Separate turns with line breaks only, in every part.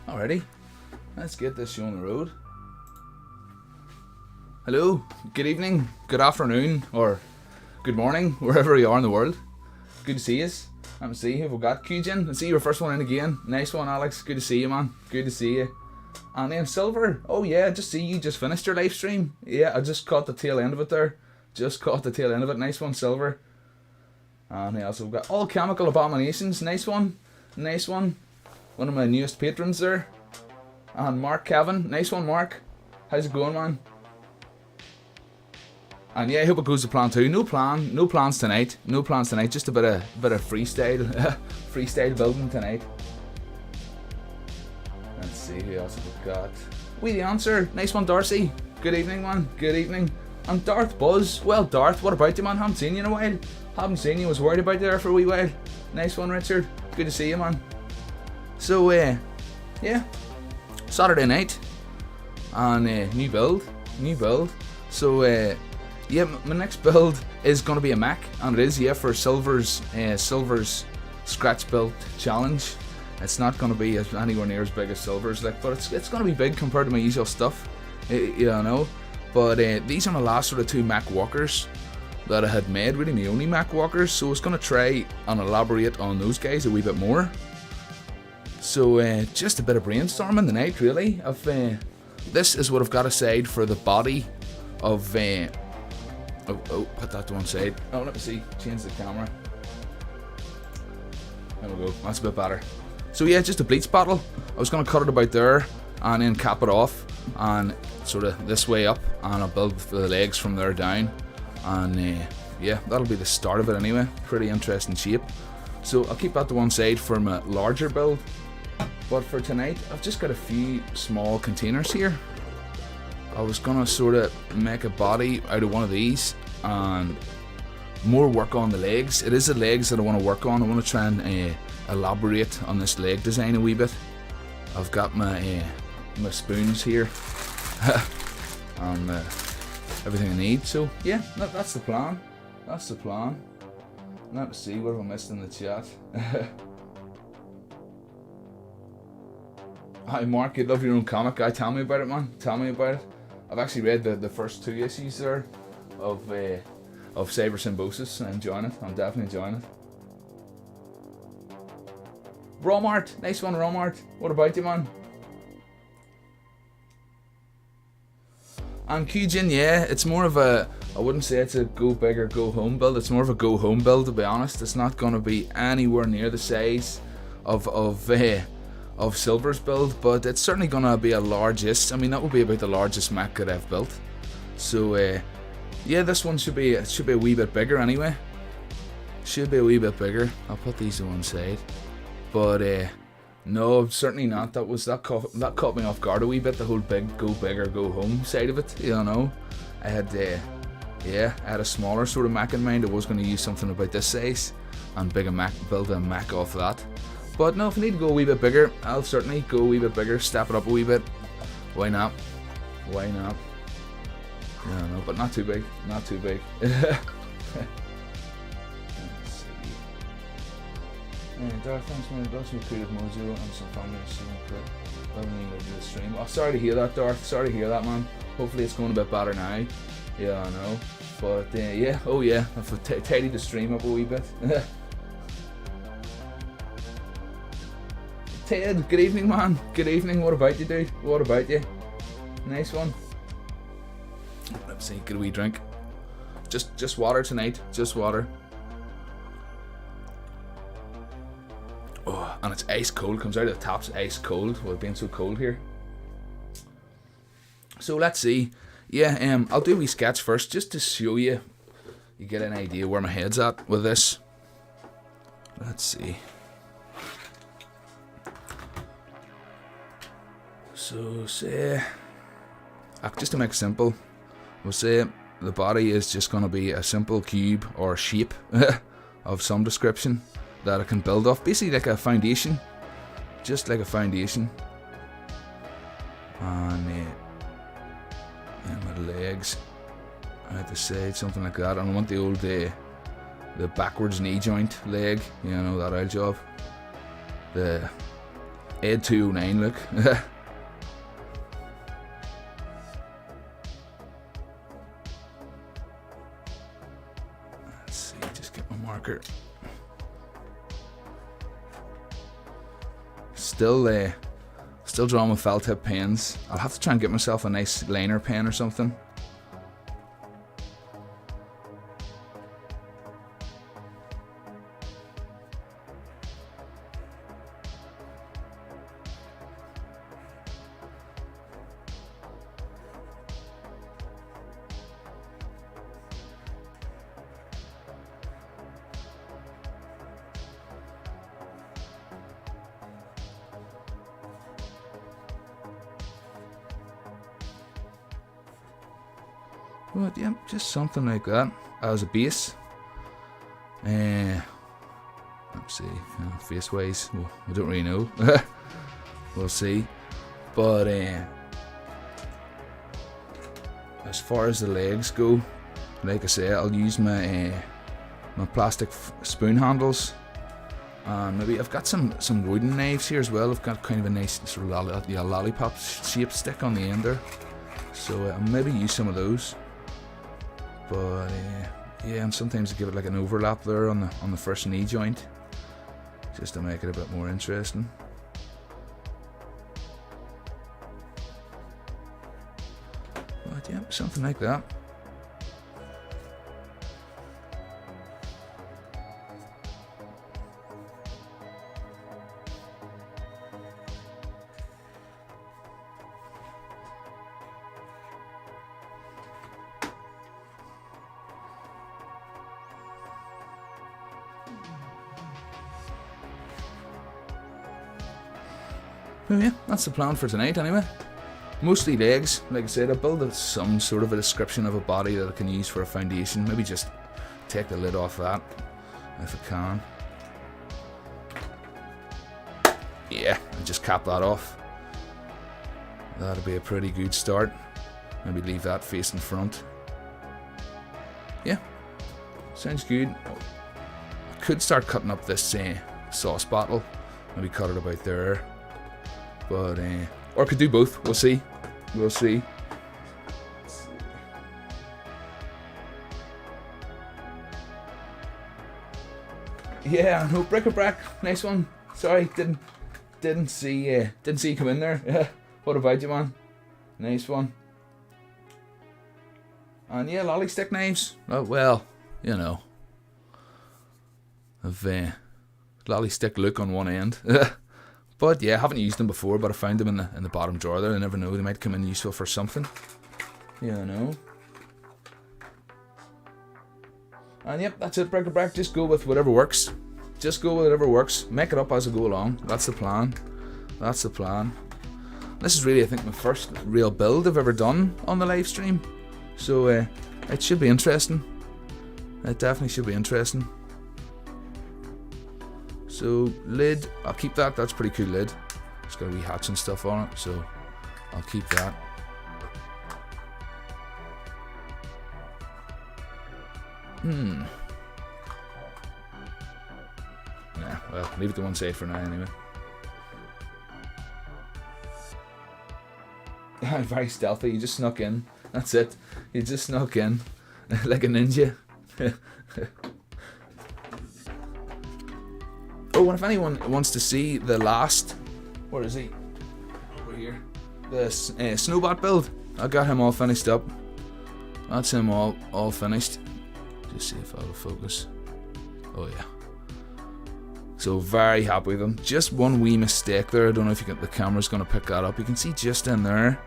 Alrighty, let's get this show on the road. Hello, good evening, good afternoon, or good morning, wherever you are in the world. Good to see you. Let me see who we've got. Qjin, I see your first one in again. Nice one, Alex. Good to see you, man. Good to see you. And then Silver. Oh yeah, just see you just finished your live stream. Yeah, I just caught the tail end of it there. Just caught the tail end of it. Nice one, Silver. And we also got All Chemical Abominations. Nice one. Nice one. One of my newest patrons there. And Mark Kevin. Nice one, Mark. How's it going, man? And yeah, I hope it goes to plan too. No plans tonight. No plans tonight. Just a bit of freestyle, freestyle building tonight. Let's see who else we've got. We the answer. Nice one, Darcy. Good evening, man. Good evening. And Darth Buzz. Well, Darth, what about you, man? Haven't seen you in a while. Haven't seen you. Was worried about you there for a wee while. Nice one, Richard. Good to see you, man. So yeah, Saturday night, and new build. So yeah, my next build is going to be a mech, and it is, yeah, for Silver's scratch built challenge. It's not going to be anywhere near as big as Silver's, like, but it's going to be big compared to my usual stuff, you know. But these are my last sort of two mech walkers that I had made, really my only mech walkers, so I was going to try and elaborate on those guys a wee bit more. So just a bit of brainstorming tonight, really. This is what I've got aside for the body of put that to one side. Oh, let me see. Change the camera. There we go. That's a bit better. So yeah, just a bleach bottle. I was going to cut it about there and then cap it off and sort of this way up, and I'll build the legs from there down. And yeah, that'll be the start of it anyway. Pretty interesting shape. So I'll keep that to one side for my larger build. But for tonight, I've just got a few small containers here. I was gonna sort of make a body out of one of these and more work on the legs. It is the legs that I want to work on. I want to try and elaborate on this leg design a wee bit. I've got my spoons here and everything I need. So yeah, that's the plan. That's the plan. Let me see, what have I missed in the chat? Hi Mark, you love your own comic guy. Tell me about it, man. Tell me about it. I've actually read the first two issues there of Cyber Symbiosis. I'm enjoying it. I'm definitely enjoying it. Romart, nice one, Romart. What about you, man? And Qjin, yeah, it's more of a, I wouldn't say it's a go big or go home build. It's more of a go home build, to be honest. It's not going to be anywhere near the size of Silver's build, but it's certainly going to be a largest. I mean, that will be about the largest mech that I've built. So yeah, this one should be a wee bit bigger anyway. Should be a wee bit bigger. I'll put these to one side. But no, certainly not. That caught me off guard a wee bit. The whole go big or go home side of it. You know, I had a smaller sort of mech in mind. I was going to use something about this size and build a mech off that. But no, if I need to go a wee bit bigger, I'll certainly go a wee bit bigger, step it up a wee bit. Why not? Why not? Yeah, no, but not too big. Not too big. Let's see. Darth, thanks man. Bless me, creative mojo and some family soon. Love me to the stream. Oh, sorry to hear that, Darth. Sorry to hear that, man. Hopefully it's going a bit better now. Yeah, I know. But yeah, oh yeah, I've tidied the stream up a wee bit. Ted, good evening, man. Good evening. What about you, dude? What about you? Nice one. Let's see, get a wee drink. Just water tonight. Just water. Oh, and it's ice cold. Comes out of the taps ice cold. Well, being so cold here. So let's see. Yeah, I'll do a wee sketch first, just to show you. You get an idea where my head's at with this. Let's see. So say, just to make it simple, we'll say the body is just going to be a simple cube or shape of some description that I can build off, basically like a foundation, just like a foundation. And my legs at the side, something like that. And I want the old the backwards knee joint leg, you know, that old job. The Ed 209, look. Let's see, just get my marker. Still drawing with felt tip pens. I'll have to try and get myself a nice liner pen or something. But yeah, just something like that as a base. Let's see, face wise, well, I don't really know. We'll see. But as far as the legs go, like I say, I'll use my my plastic spoon handles. And maybe I've got some wooden knives here as well. I've got kind of a nice sort of lollipop shaped stick on the end there. So I'll maybe use some of those. But yeah, and sometimes I give it like an overlap there on the first knee joint, just to make it a bit more interesting. But yeah, something like that. Well, yeah, that's the plan for tonight anyway. Mostly legs. Like I said, I build some sort of a description of a body that I can use for a foundation. Maybe just take the lid off that, if I can. Yeah, and just cap that off. That'll be a pretty good start. Maybe leave that facing front. Yeah, sounds good. I could start cutting up this sauce bottle. Maybe cut it about there. But, or I could do both. We'll see. We'll see. Yeah, no, bric-a-brac. Nice one. Sorry, didn't see you come in there. Yeah. What about you, man? Nice one. And yeah, lolly stick knives. Oh, well, you know. I've lolly stick look on one end. But yeah, I haven't used them before, but I found them in the bottom drawer there. I never know, they might come in useful for something. You know. And yep, that's it, bric-a-brac. Just go with whatever works. Just go with whatever works. Make it up as I go along. That's the plan. That's the plan. This is really, I think, my first real build I've ever done on the live stream. So it should be interesting. It definitely should be interesting. So lid, I'll keep that. That's a pretty cool lid. It's got a wee hatch and stuff on it, so I'll keep that. Nah, well, leave it to one side for now anyway. Very stealthy, you just snuck in. That's it. You just snuck in. Like a ninja. Oh, and if anyone wants to see the last... Where is he? Over here. The Snowbot build. I got him all finished up. That's him all finished. Just see if I'll focus. Oh yeah. So very happy with him. Just one wee mistake there. I don't know if the camera's going to pick that up. You can see just in there.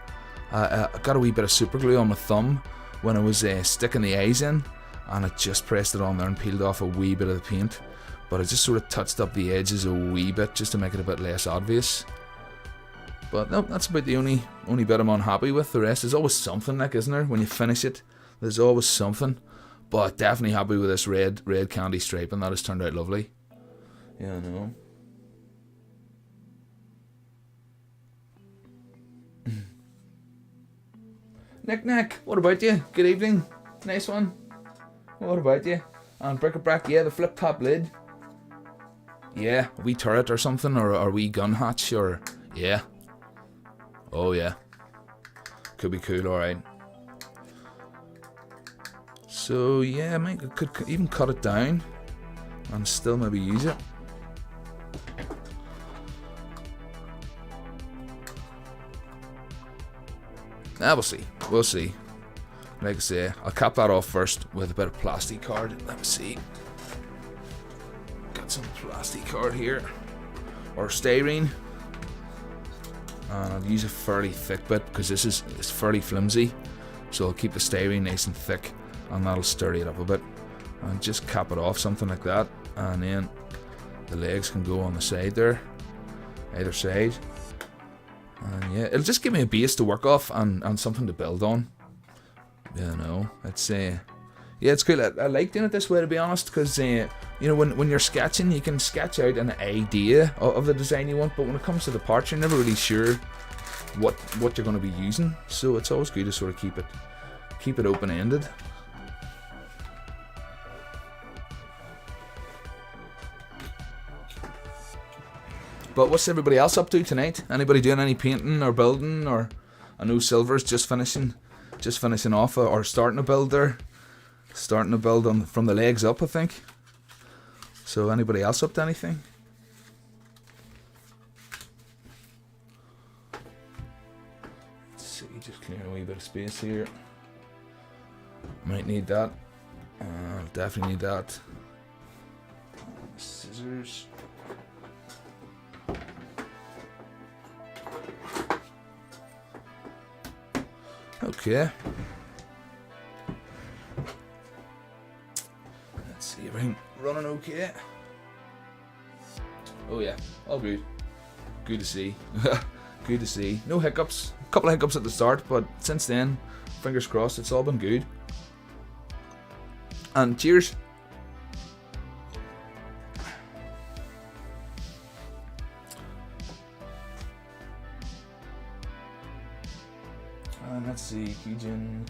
I got a wee bit of super glue on my thumb when I was sticking the eyes in, and I just pressed it on there and peeled off a wee bit of the paint. But I just sort of touched up the edges a wee bit just to make it a bit less obvious. But no, that's about the only bit I'm unhappy with. The rest is always something, like, isn't there? When you finish it, there's always something. But definitely happy with this red candy stripe, and that has turned out lovely. Yeah, I know. Nick, what about you? Good evening. Nice one. What about you? And bric-a-brac, yeah, the flip top lid. Yeah, a wee turret or something, or a wee gun hatch, or yeah. Oh yeah, could be cool. All right. So yeah, I might could even cut it down and still maybe use it. We'll see. We'll see. Like I say, I'll cap that off first with a bit of plastic card. Let me see. Got some plastic card here, or styrene, and I'll use a fairly thick bit because it's fairly flimsy. So I'll keep the styrene nice and thick, and that'll sturdy it up a bit. And just cap it off, something like that, and then the legs can go on the side there, either side. And yeah, it'll just give me a base to work off and something to build on. You know, it's yeah, it's cool. I like doing it this way, to be honest, because you know, when you're sketching, you can sketch out an idea of the design you want, but when it comes to the parts, you're never really sure what you're going to be using. So it's always good to sort of keep it open ended. But what's everybody else up to tonight? Anybody doing any painting or building? Or I know Silver's just finishing off or starting to build there. Starting to build from the legs up, I think. So anybody else up to anything? Let's see, just clear a wee bit of space here. Might need that. Definitely need that. Scissors. Okay. Let's see, everything running okay. Oh yeah, all good. Good to see. Good to see. No hiccups. A couple of hiccups at the start, but since then, fingers crossed, it's all been good. And cheers. And let's see, Kijin,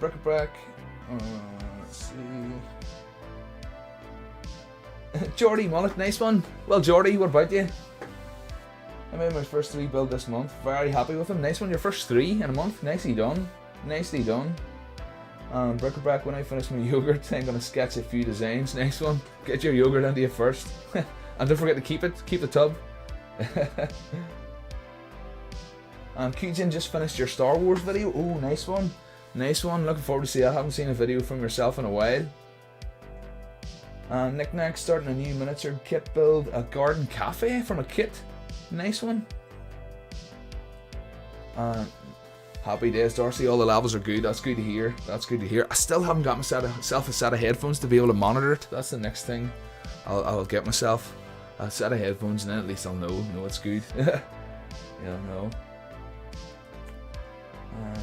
bric-a-brac. Let's see. Jordy Mullet, nice one. Well, Jordy, what about you? I made my first 3 build this month. Very happy with them. Nice one, your first 3 in a month. Nicely done. Nicely done. Bric-a-brac, when I finish my yogurt, I'm going to sketch a few designs. Nice one. Get your yogurt into you first. And don't forget to keep it. Keep the tub. Kijin just finished your Star Wars video. Oh, nice one. Nice one. Looking forward to see it. I haven't seen a video from yourself in a while. Knick-Knack starting a new miniature kit build. A garden cafe from a kit. Nice one. Happy days, Darcy. All the levels are good. That's good to hear. That's good to hear. I still haven't got myself a set of headphones to be able to monitor it. That's the next thing. I'll get myself a set of headphones, and then at least I'll know it's good. Yeah, no.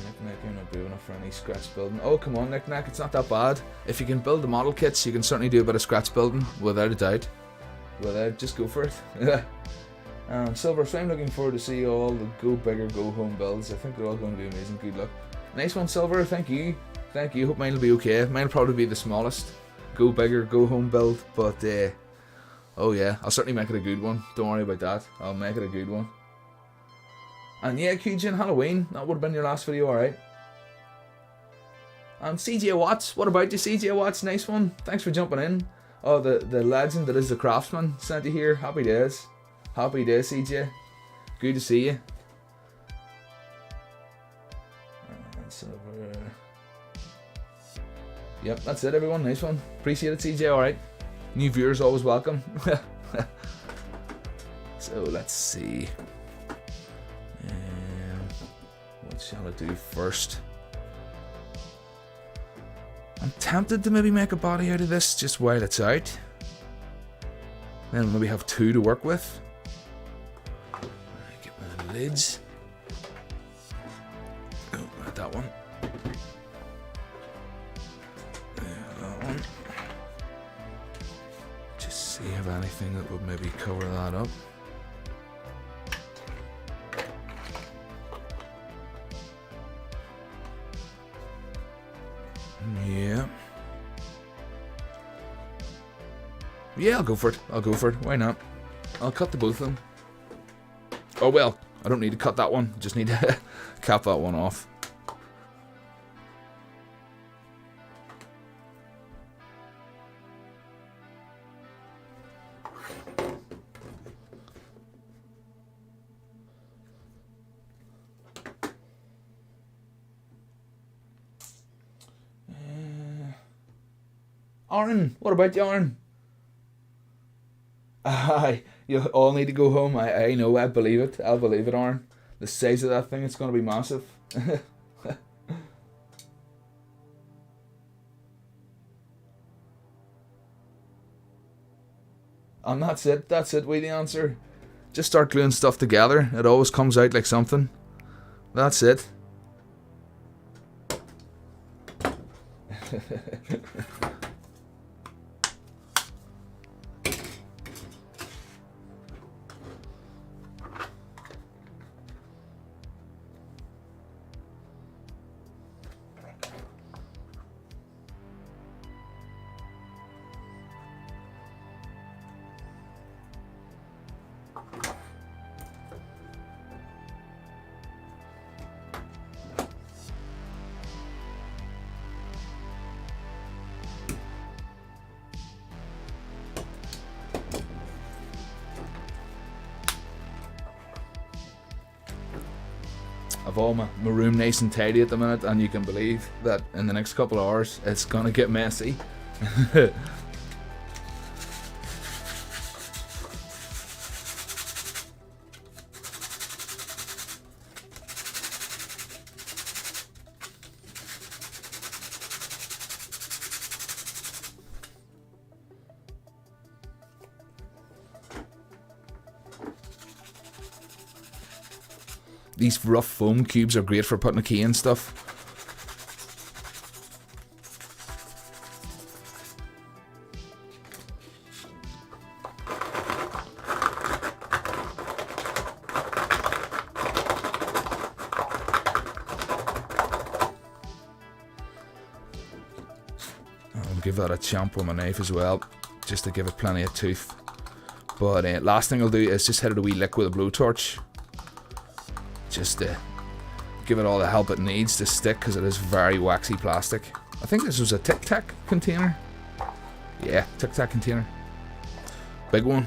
Knick-Knack, you're not doing enough for any scratch building. Oh, come on, Knick-Knack, it's not that bad. If you can build the model kits, you can certainly do a bit of scratch building, without a doubt. Just go for it. Silver, so I'm looking forward to see all the go bigger, go home builds. I think they're all going to be amazing. Good luck. Nice one, Silver. Thank you. Thank you. Hope mine will be okay. Mine will probably be the smallest go bigger, go home build. But, oh yeah, I'll certainly make it a good one. Don't worry about that. I'll make it a good one. And yeah, Kijin, Halloween, that would have been your last video, alright. And CJ Watts, what about you, CJ Watts? Nice one. Thanks for jumping in. Oh, the legend that is the craftsman sent you here. Happy days. Happy days, CJ. Good to see you. Yep, that's it, everyone. Nice one. Appreciate it, CJ, alright. New viewers always welcome. So, let's see. What shall I do first? I'm tempted to maybe make a body out of this just while it's out. Then maybe have 2 to work with. Get my lids. Oh, not that one. That one. Just see if anything that would maybe cover that up. Yeah. Yeah, I'll go for it. I'll go for it. Why not? I'll cut the both of them. Oh well, I don't need to cut that one. Just need to cap that one off. Aaron, what about you, Aaron? Aye, you all need to go home. I know, I believe it. I'll believe it, Aaron. The size of that thing, it's going to be massive. And that's it, we the answer. Just start gluing stuff together. It always comes out like something. That's it. I've all my room nice and tidy at the minute, and you can believe that in the next couple of hours it's gonna get messy. These rough foam cubes are great for putting a key in stuff. I'll give that a champ with my knife as well, just to give it plenty of tooth. But last thing I'll do is just hit it a wee lick with a blowtorch. Just to give it all the help it needs to stick, because it is very waxy plastic. I think this was a Tic Tac container. Yeah, Tic Tac container. Big one.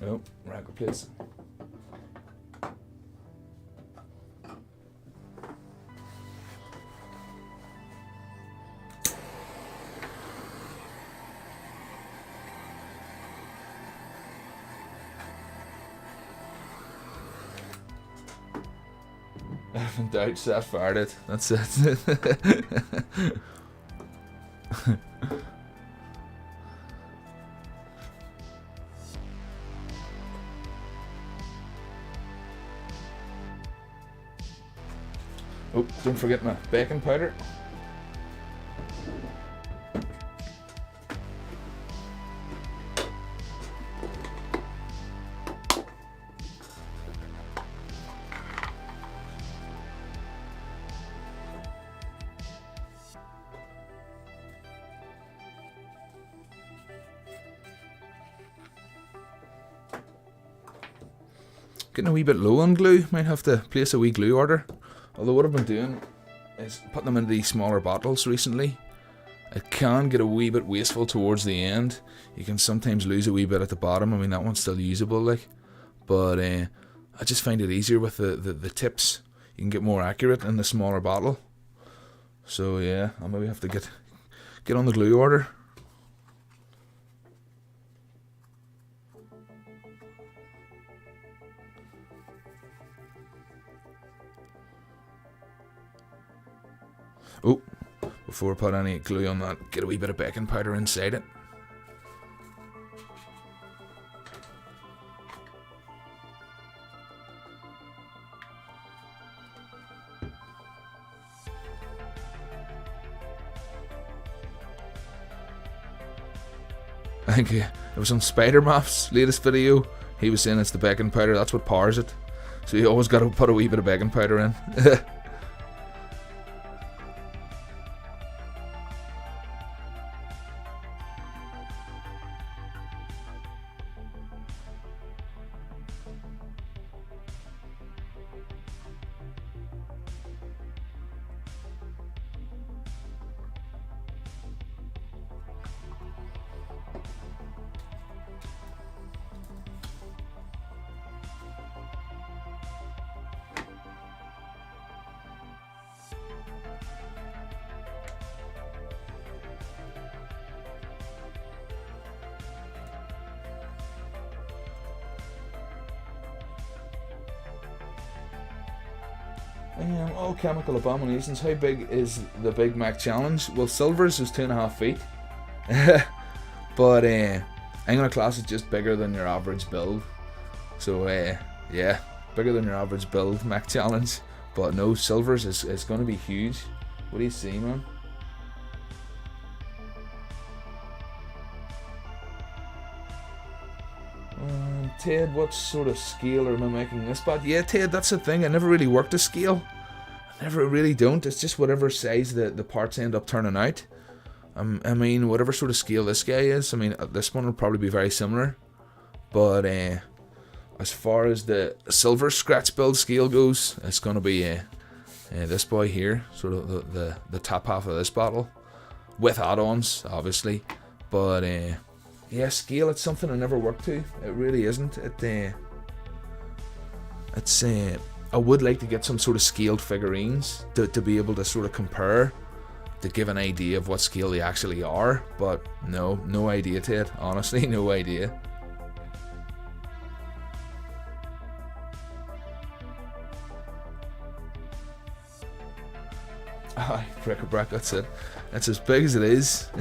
Oh, record please. I haven't doubt set fired it. That's it. Oh, don't forget my baking powder. Getting a wee bit low on glue, might have to place a wee glue order. Although what I've been doing is putting them into these smaller bottles recently. It can get a wee bit wasteful towards the end. You can sometimes lose a wee bit at the bottom. I mean, that one's still usable, like. But I just find it easier with the tips. You can get more accurate in the smaller bottle. So yeah, I maybe have to get on the glue order. Oh, before I put any glue on that, get a wee bit of baking powder inside it. I think it was on Spider Math's latest video. He was saying it's the baking powder, that's what powers it. So you always got to put a wee bit of baking powder in. All chemical abominations. How big is the Big Mac challenge? Well, Silver's is 2.5 feet. But I'm gonna class it just bigger than your average build. So yeah, bigger than your average build Mac challenge. But no, Silver's is gonna be huge. What do you see, man? Ted, what sort of scale am I making this? But yeah, Ted, that's the thing. I never really worked a scale. I never really don't. It's just whatever size the parts end up turning out. I mean, whatever sort of scale this guy is. I mean, this one will probably be very similar. But as far as the Silver scratch build scale goes, it's gonna be this boy here, sort of the top half of this bottle, with add-ons, obviously. But yeah, scale, it's something I never worked to. It really isn't. It's I would like to get some sort of scaled figurines to be able to sort of compare, to give an idea of what scale they actually are. But no idea, Ted. Honestly, no idea. Aye, bric-a-brac, that's it. It's as big as it is.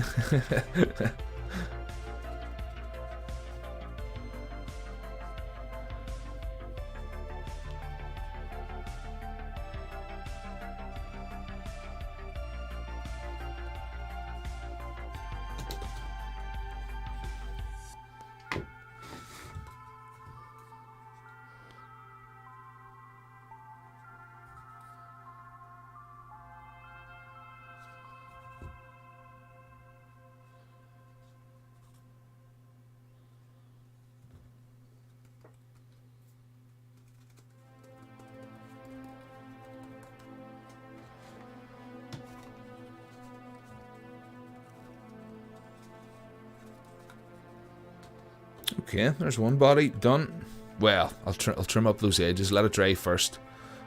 Okay, there's one body done. Well, I'll trim up those edges, let it dry first,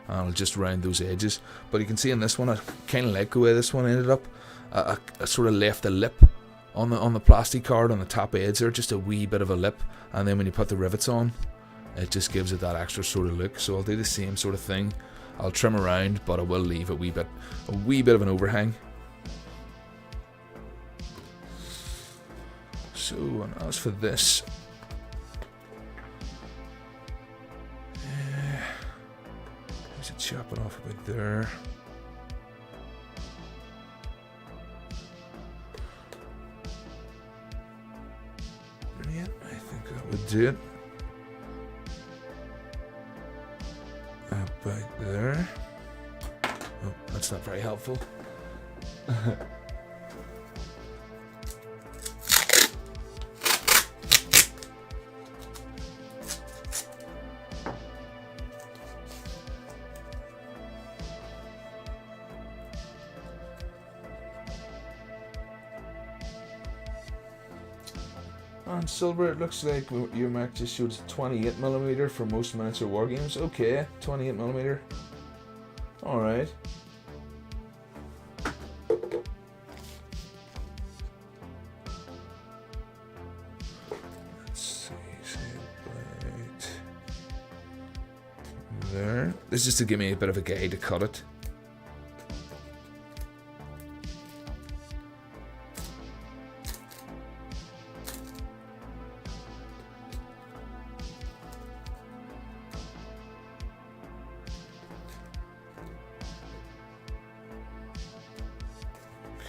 and I'll just round those edges. But you can see in this one, I kind of like the way this one ended up. I sort of left a lip on the plastic card on the top edge there, just a wee bit of a lip, and then when you put the rivets on, it just gives it that extra sort of look. So I'll do the same sort of thing. I'll trim around, but I will leave a wee bit of an overhang. So, and as for this, chop it off about there. Yeah, I think that would do it. About there. Oh, that's not very helpful. On Silver, it looks like your Mac just shows 28mm for most miniature war games. Okay, 28mm. Alright. Let's see, about there. This is just to give me a bit of a guide to cut it.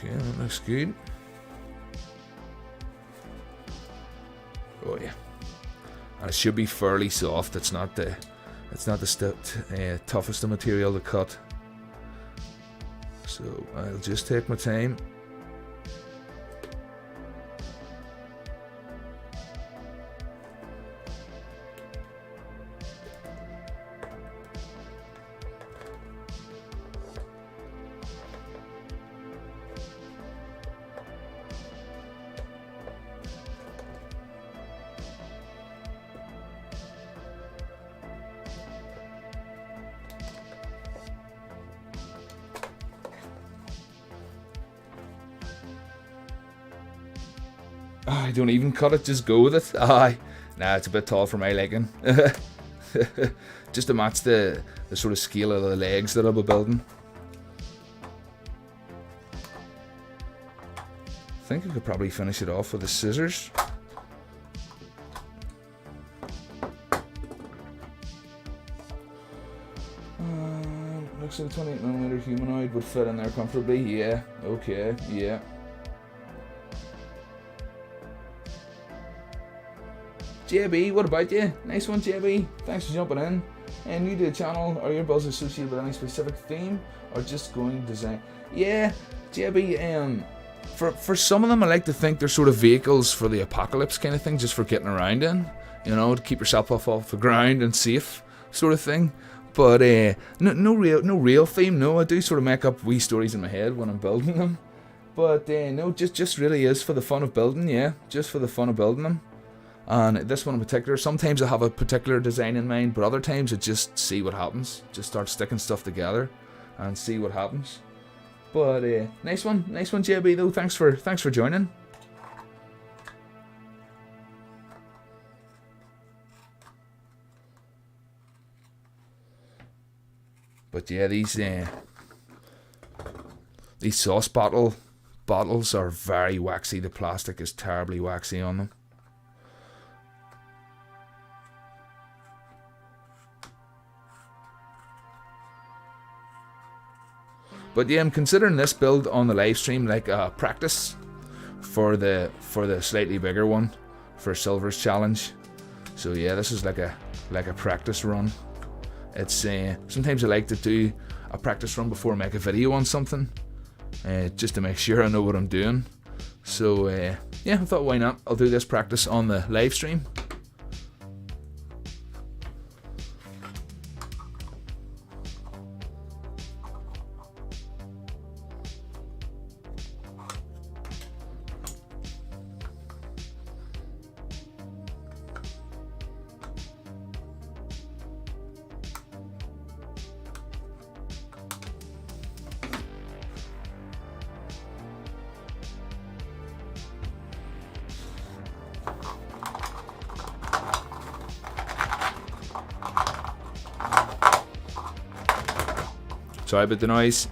Okay, that looks good. and it should be fairly soft. It's not the toughest of material to cut. So I'll just take my time. I don't even cut it, just go with it. Aye. Nah, it's a bit tall for my liking. Just to match the sort of scale of the legs that I'll be building. I think I could probably finish it off with the scissors. Looks like a 28mm humanoid would fit in there comfortably. Yeah, okay, yeah. JB, what about you? Nice one, JB. Thanks for jumping in. And new to the channel, are your builds associated with any specific theme or just going design? Yeah, JB, for some of them I like to think they're sort of vehicles for the apocalypse kind of thing, just for getting around in, you know, to keep yourself off the ground and safe sort of thing. But no real theme. No, I do sort of make up wee stories in my head when I'm building them. But no, just really is for the fun of building, yeah, just for the fun of building them. And this one in particular, sometimes I have a particular design in mind, but other times I just see what happens. Just start sticking stuff together and see what happens. But nice one, JB though. Thanks for joining. But yeah, these sauce bottles are very waxy. The plastic is terribly waxy on them. But yeah, I'm considering this build on the live stream like a practice for the slightly bigger one for Silver's challenge. So yeah, this is like a practice run. It's sometimes I like to do a practice run before I make a video on something, just to make sure I know what I'm doing. So yeah, I thought why not? I'll do this practice on the live stream. Sorry about the noise.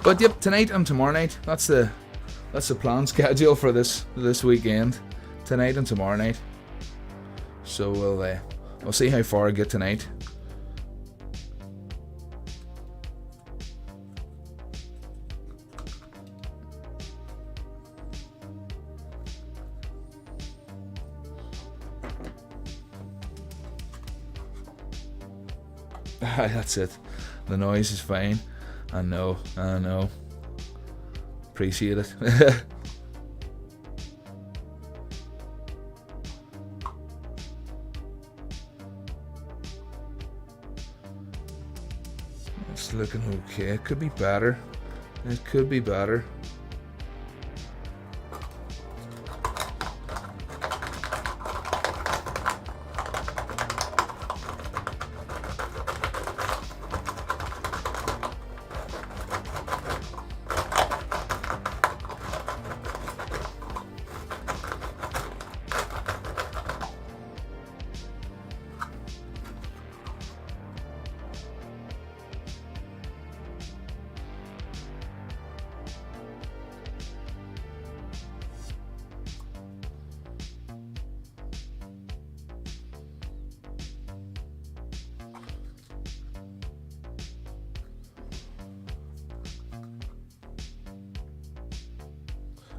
But yep, tonight and tomorrow night. That's the planned schedule for this weekend. Tonight and tomorrow night. So we'll see how far I get tonight. That's it. The noise is fine. I know. Appreciate it. It's looking okay. It could be better.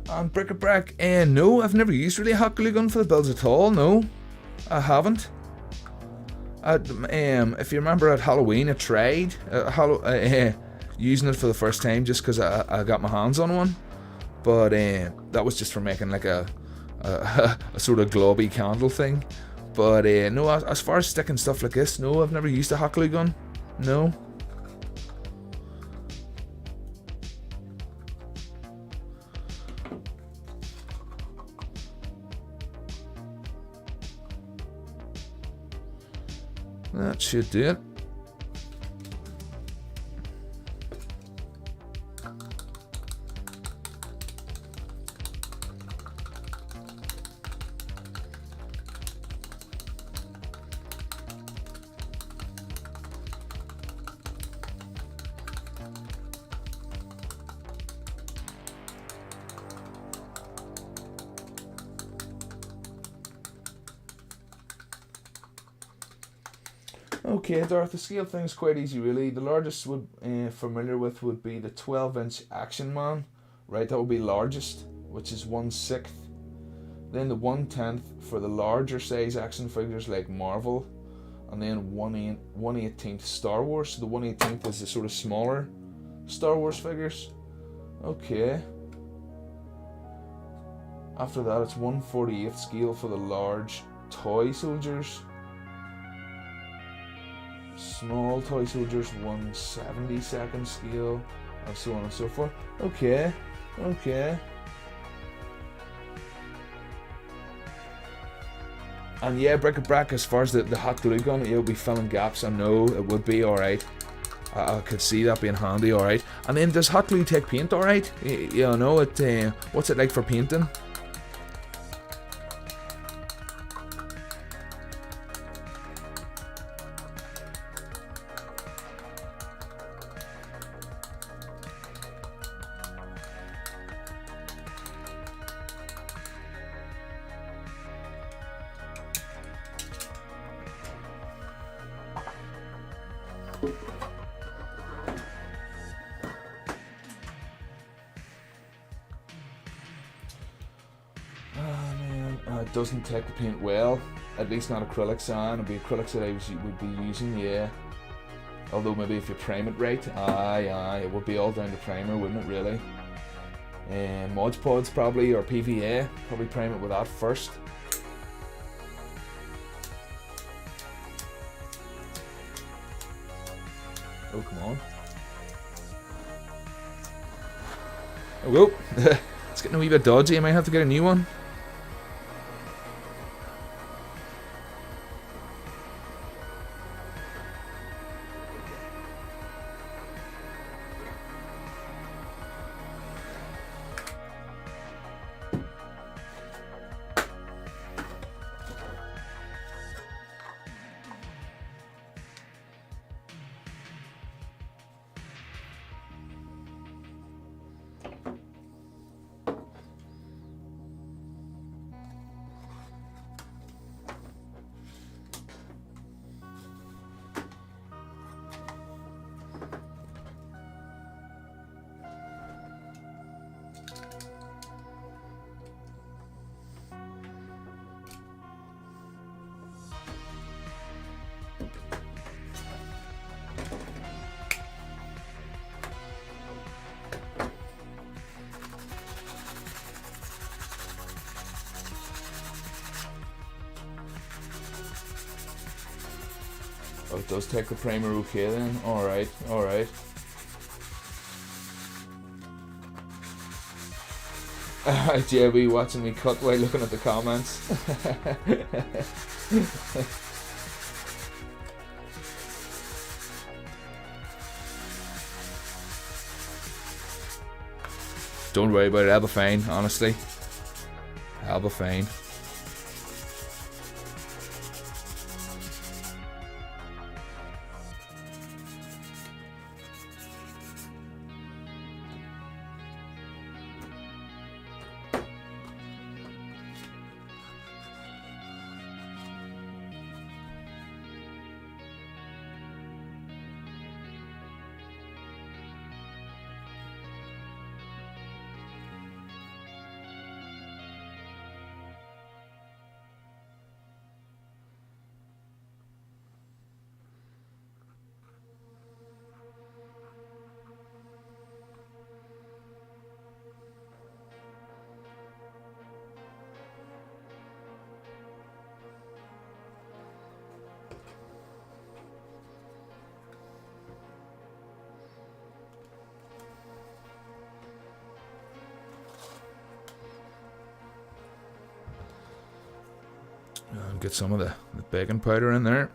And bric-a-brac, no, I've never used really a hot glue gun for the builds at all, no. I haven't. If you remember at Halloween, I tried using it for the first time just because I got my hands on one. But that was just for making like a sort of globby candle thing. But no, as far as sticking stuff like this, no, I've never used a hot glue gun. No. That should do it. Okay, Darth, the scale thing's quite easy really. The largest would familiar with would be the 12-inch Action Man, right? That would be largest, which is 1/6. Then the 1/10 for the larger size action figures like Marvel, and then 1/18 Star Wars. So the 1/18 is the sort of smaller Star Wars figures. Okay. After that, it's 1/48 scale for the large toy soldiers. Small toy soldiers, 1/72 scale, and so on and so forth. Okay. And yeah, bric-a-brac, as far as the hot glue gun, it would be filling gaps. I know it would be alright. I could see that being handy, alright. And then does hot glue take paint alright? You know, what's it like for painting? It doesn't take the paint well, at least not acrylics on. It'd be acrylics that I would be using, yeah. Although maybe if you prime it right, aye, it would be all down to primer, wouldn't it really? Mod Podge probably, or PVA, probably prime it with that first. Oh, come on. Oh, whoa. It's getting a wee bit dodgy, I might have to get a new one. Oh, it does take the primer okay then. Alright. JB watching me cut while looking at the comments. Don't worry about it, I'll be fine, honestly. I'll be fine. And get some of the baking powder in there.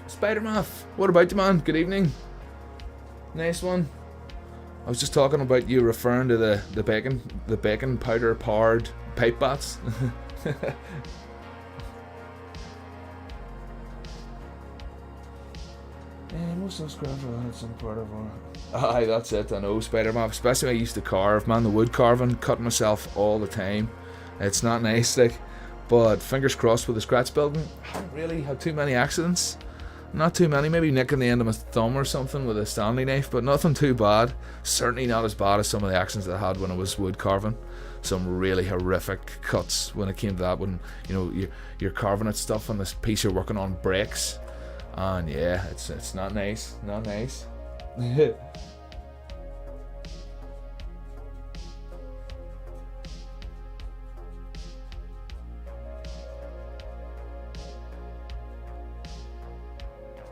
Spider-Man, what about you, man? Good evening. Nice one. I was just talking about you referring to the bacon powder powered pipe bats. Most of those crafts had some part of one. Aye, that's it. I know, Spider-Man. Especially when I used to carve, man. The wood carving, cutting myself all the time. It's not nice, like. But fingers crossed with the scratch building. I haven't really had too many accidents. Not too many, maybe nicking the end of my thumb or something with a Stanley knife, but nothing too bad. Certainly not as bad as some of the accidents I had when I was wood carving. Some really horrific cuts when it came to that, when you know you're carving at stuff and this piece you're working on breaks, and yeah, it's not nice, not nice.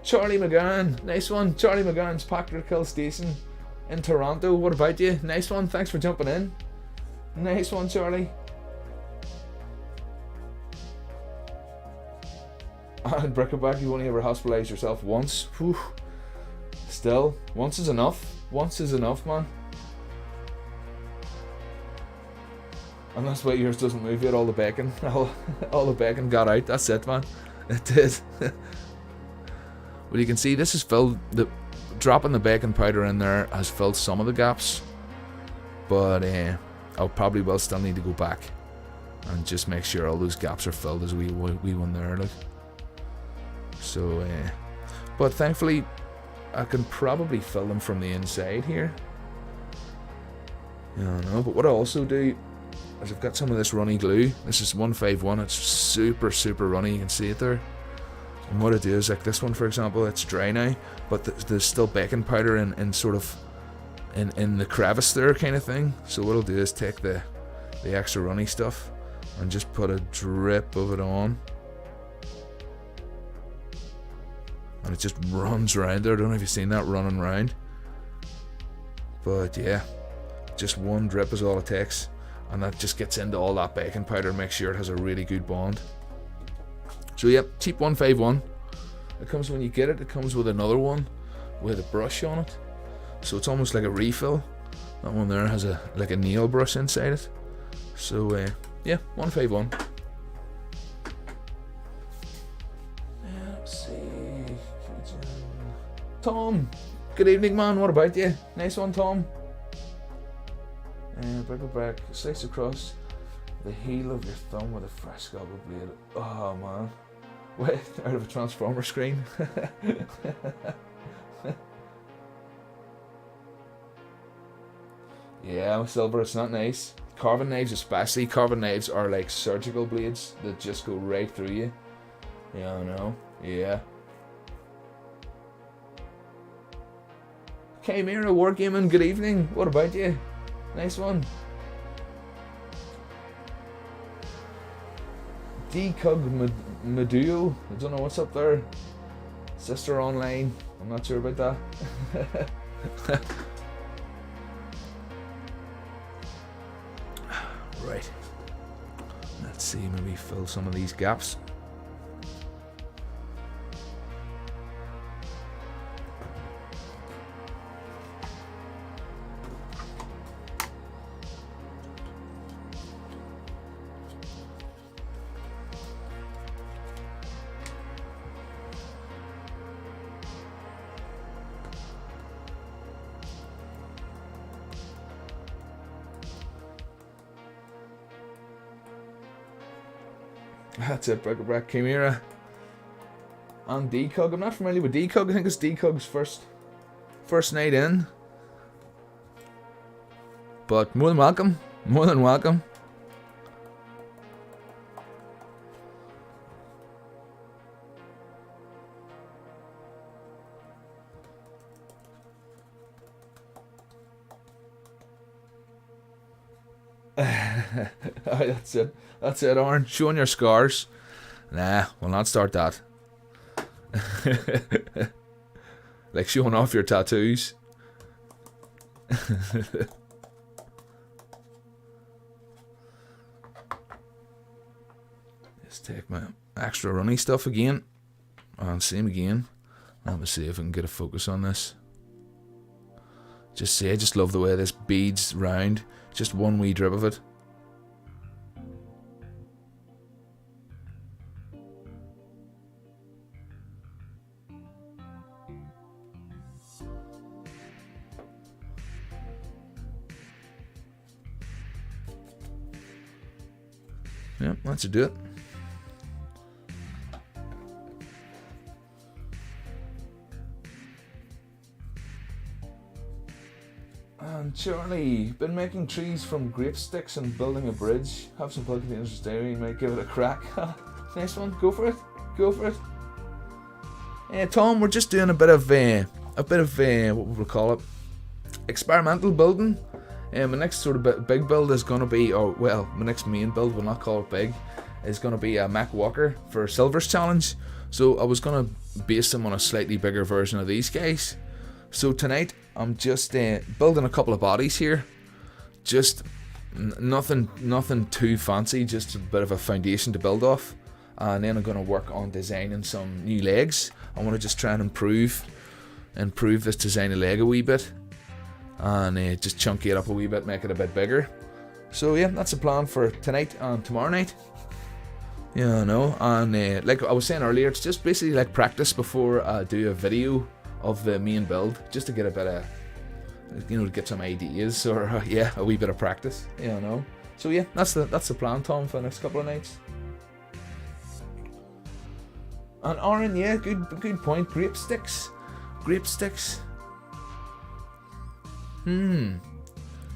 Charlie McGann, nice one. Charlie McGann's Packard Station in Toronto. What about you? Nice one. Thanks for jumping in. Nice one, Charlie. And Brickleback, you only ever hospitalised yourself once. Whew. Still, once is enough. Once is enough, man. And that's why yours doesn't move yet. All the bacon, all the bacon got out. That's it, man. It did. Well, you can see this has filled dropping the baking powder in there has filled some of the gaps, but I'll probably will still need to go back and just make sure all those gaps are filled as we one there, like. So, but thankfully, I can probably fill them from the inside here. I don't know, but what I also do is I've got some of this runny glue. This is 151. It's super runny. You can see it there. And what I do is, like this one for example, it's dry now, but there's still baking powder in sort of in the crevice there kind of thing. So what I'll do is take the extra runny stuff and just put a drip of it on, and it just runs around there. I don't know if you've seen that running around, but yeah, just one drip is all it takes, and that just gets into all that baking powder and makes sure it has a really good bond. So yep, cheap 151. It comes when you get it. It comes with another one with a brush on it, so it's almost like a refill. That one there has like a nail brush inside it. So yeah, 151. Let's see. Tom, good evening, man. What about you? Nice one, Tom. Back, slice across the heel of your thumb with a fresh scalpel blade. Oh man. Wait, out of a transformer screen. Yeah, silver, it's not nice. Carving knives especially, carving knives are like surgical blades that just go right through you. Yeah, I know. Yeah. Okay, Mira, Wargaming, good evening. What about you? Nice one. Decog Meduo, I don't know what's up there. Sister online, I'm not sure about that. Right. Let's see, maybe fill some of these gaps. That's it, Brick Chimera. And Decog. I'm not familiar with Decog. I think it's Decog's first night in. But more than welcome. More than welcome. Aye, that's it. That's it, Aaron. Showing your scars. Nah, we'll not start that. Like showing off your tattoos. Just take my extra runny stuff again. And same again. Let me see if I can get a focus on this. Just see, I just love the way this beads round. Just one wee drip of it. Yep, that should do it. And Charlie, been making trees from grape sticks and building a bridge. Have some plug containers for dairy, might give it a crack. Nice one, go for it, go for it. Tom, we're just doing a bit of what would we call it? Experimental building. My next sort of big build is going to be, my next main build, we'll not call it big, is going to be a mech walker for Silver's challenge. So I was going to base them on a slightly bigger version of these guys. So tonight I'm just building a couple of bodies here. Just nothing too fancy, just a bit of a foundation to build off. And then I'm going to work on designing some new legs. I want to just try and improve this design of leg a wee bit. And just chunky it up a wee bit, make it a bit bigger. So yeah, that's the plan for tonight and tomorrow night. Yeah, I know. And like I was saying earlier, it's just basically like practice before I do a video of the main build, just to get a bit of, to get some ideas or a wee bit of practice. Yeah, I know. So yeah, that's the plan, Tom, for the next couple of nights. And Aaron, yeah, good point. Grape sticks. I'm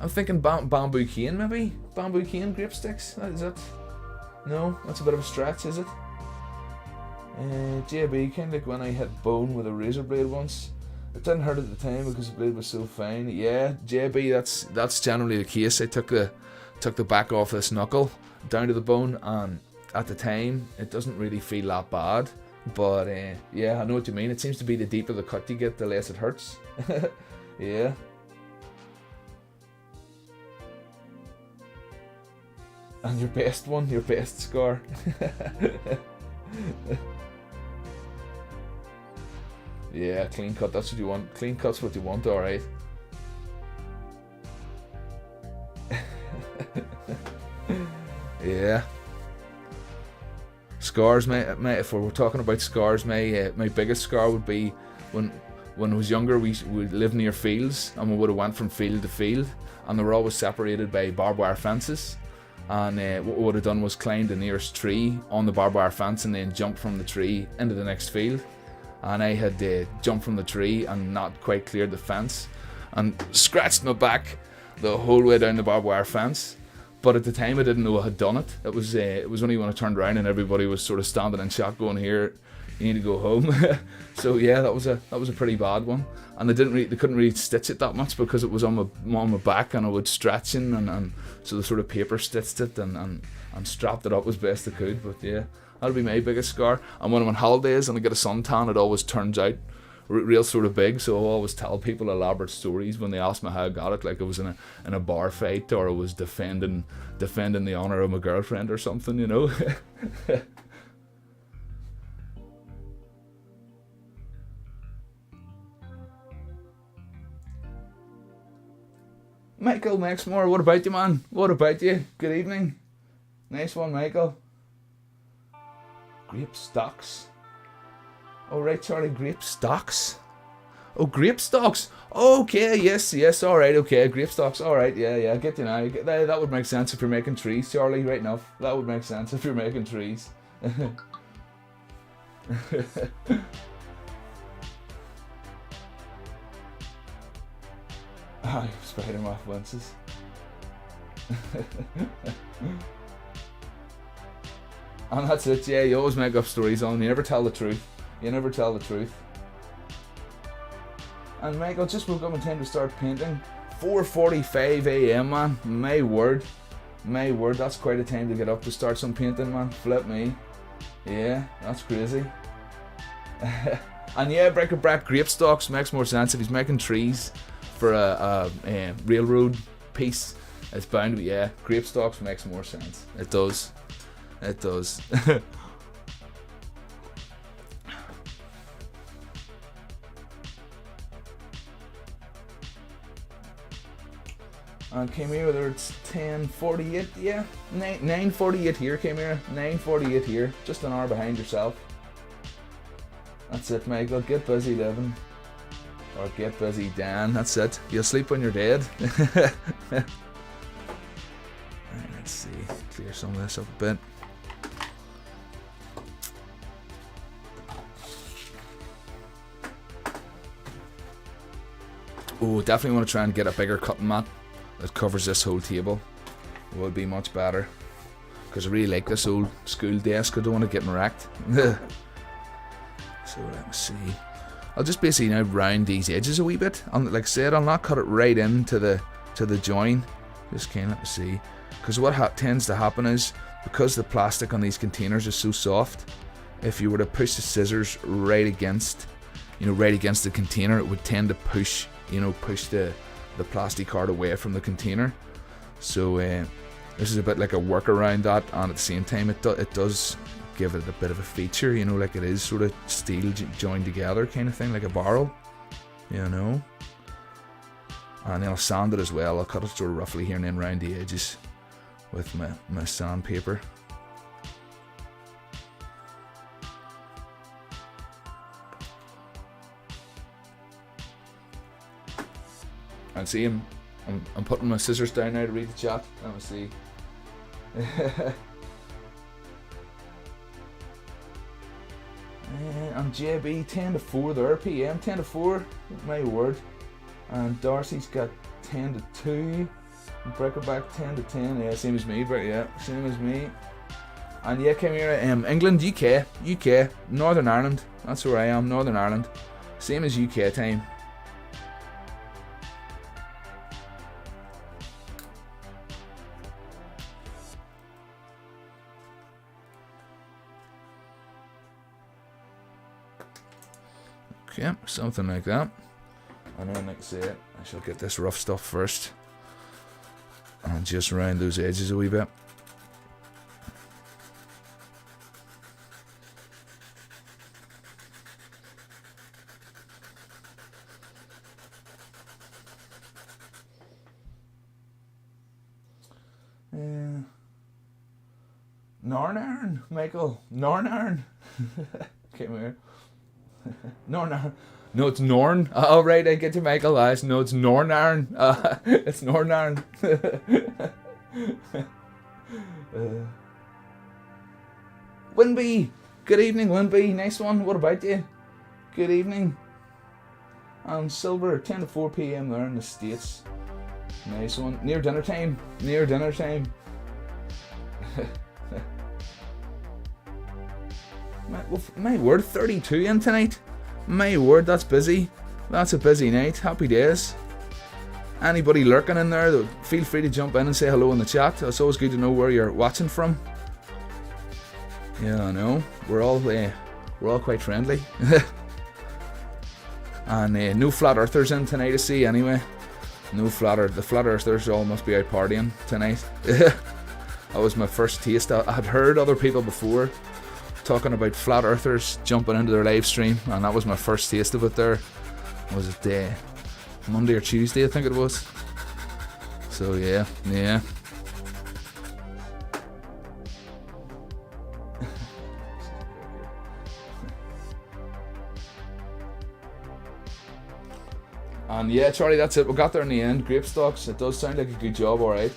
thinking bamboo cane, maybe? Bamboo cane, grape sticks? Is that? No, that's a bit of a stretch, is it? JB, kind of like when I hit bone with a razor blade once. It didn't hurt at the time because the blade was so fine. Yeah, JB, that's generally the case. I took the back off this knuckle down to the bone, and at the time it doesn't really feel that bad. But yeah, I know what you mean. It seems to be the deeper the cut you get, the less it hurts. Yeah. And your best scar. Yeah, clean cut, that's what you want. Clean cut's what you want, alright. Yeah. Scars, mate, if we're talking about scars, my biggest scar would be when I was younger, we lived near fields, and we would have went from field to field, and they were always separated by barbed wire fences. And what we would have done was climb the nearest tree on the barbed wire fence and then jump from the tree into the next field. And I had jumped from the tree and not quite cleared the fence and scratched my back the whole way down the barbed wire fence. But at the time I didn't know I had done it. It was only when I turned around and everybody was sort of standing in shock going, "Here, you need to go home." So yeah, that was a pretty bad one. And they couldn't really stitch it that much because it was on my back and I was stretching and so they sort of paper stitched it and strapped it up as best they could. But yeah, that'll be my biggest scar. And when I'm on holidays and I get a suntan, it always turns out real sort of big. So I always tell people elaborate stories when they ask me how I got it, like I was in a bar fight or I was defending the honour of my girlfriend or something, you know. Michael Maxmore, what about you, man? What about you? Good evening. Nice one, Michael. Grape stocks. Oh, right, Charlie, grape stocks. Oh, grape stocks. Okay, yes, alright, okay, grape stocks, alright, yeah, I get you now. That would make sense if you're making trees, Charlie, right enough. That would make sense if you're making trees. Aye, Spider-Man lenses. And that's it, yeah, you always make up stories on them. You never tell the truth. And Michael just woke up in time to start painting. 4:45 AM, man. My word. My word, that's quite a time to get up to start some painting, man. Flip me. Yeah, that's crazy. And yeah, bric-a-brac grape stalks makes more sense. If he's making trees for a railroad piece, it's bound to be, yeah, grape stalks makes more sense. It does. It does. And came here, whether it's 10:48, yeah, 9:48 here. Came here, 9:48 here, just an hour behind yourself. That's it, Michael. Get busy living, or get busy, Dan. That's it. You'll sleep when you're dead. Right, let's see, clear some of this up a bit. Oh, definitely want to try and get a bigger cutting mat that covers this whole table. It will be much better, because I really like this old school desk. I don't want it getting wrecked. So let me see. I'll just basically now round these edges a wee bit. And like I said, I'll not cut it right into the join. Just kind of, let me see. Because what tends to happen is, because the plastic on these containers is so soft, if you were to push the scissors right against the container, it would tend to push the plastic card away from the container. So this is a bit like a workaround that, and at the same time it does give it a bit of a feature, like it is sort of steel joined together kind of thing, like a barrel, And then I'll sand it as well. I'll cut it sort of roughly here and then round the edges with my sandpaper. And see, I'm putting my scissors down now to read the chat. Let me see. And JB 10 to 4 there, PM 10 to 4, my word. And Darcy's got 10 to 2. And Bric-a-brac 10 to 10, yeah, same as me, but yeah, same as me. And yeah, came here, England, UK, Northern Ireland, that's where I am, Northern Ireland. Same as UK time. Okay, something like that. And then, like I say, I shall get this rough stuff first and just round those edges a wee bit. Northern, Michael, Northern. Come here. Northern. No, it's Norn. Oh, right, I get to Michael. No, it's Nornarn. It's Nornarn. Winby. Good evening, Winby. Nice one. What about you? Good evening. And Silver, 10 to 4 PM there in the States. Nice one. Near dinner time. Near dinner time. My word, 32 in tonight. My word, that's busy. That's a busy night. Happy days. Anybody lurking in there, feel free to jump in and say hello in the chat. It's always good to know where you're watching from. Yeah, I know. We're all quite friendly. And no flat earthers in tonight to see anyway. The flat earthers all must be out partying tonight. That was my first taste. I had heard other people before talking about flat earthers jumping into their live stream, and that was my first taste of it there. Was it Monday or Tuesday, I think it was. So yeah. And yeah, Charlie, that's it. We got there in the end. Grape stalks. It does sound like a good job, alright.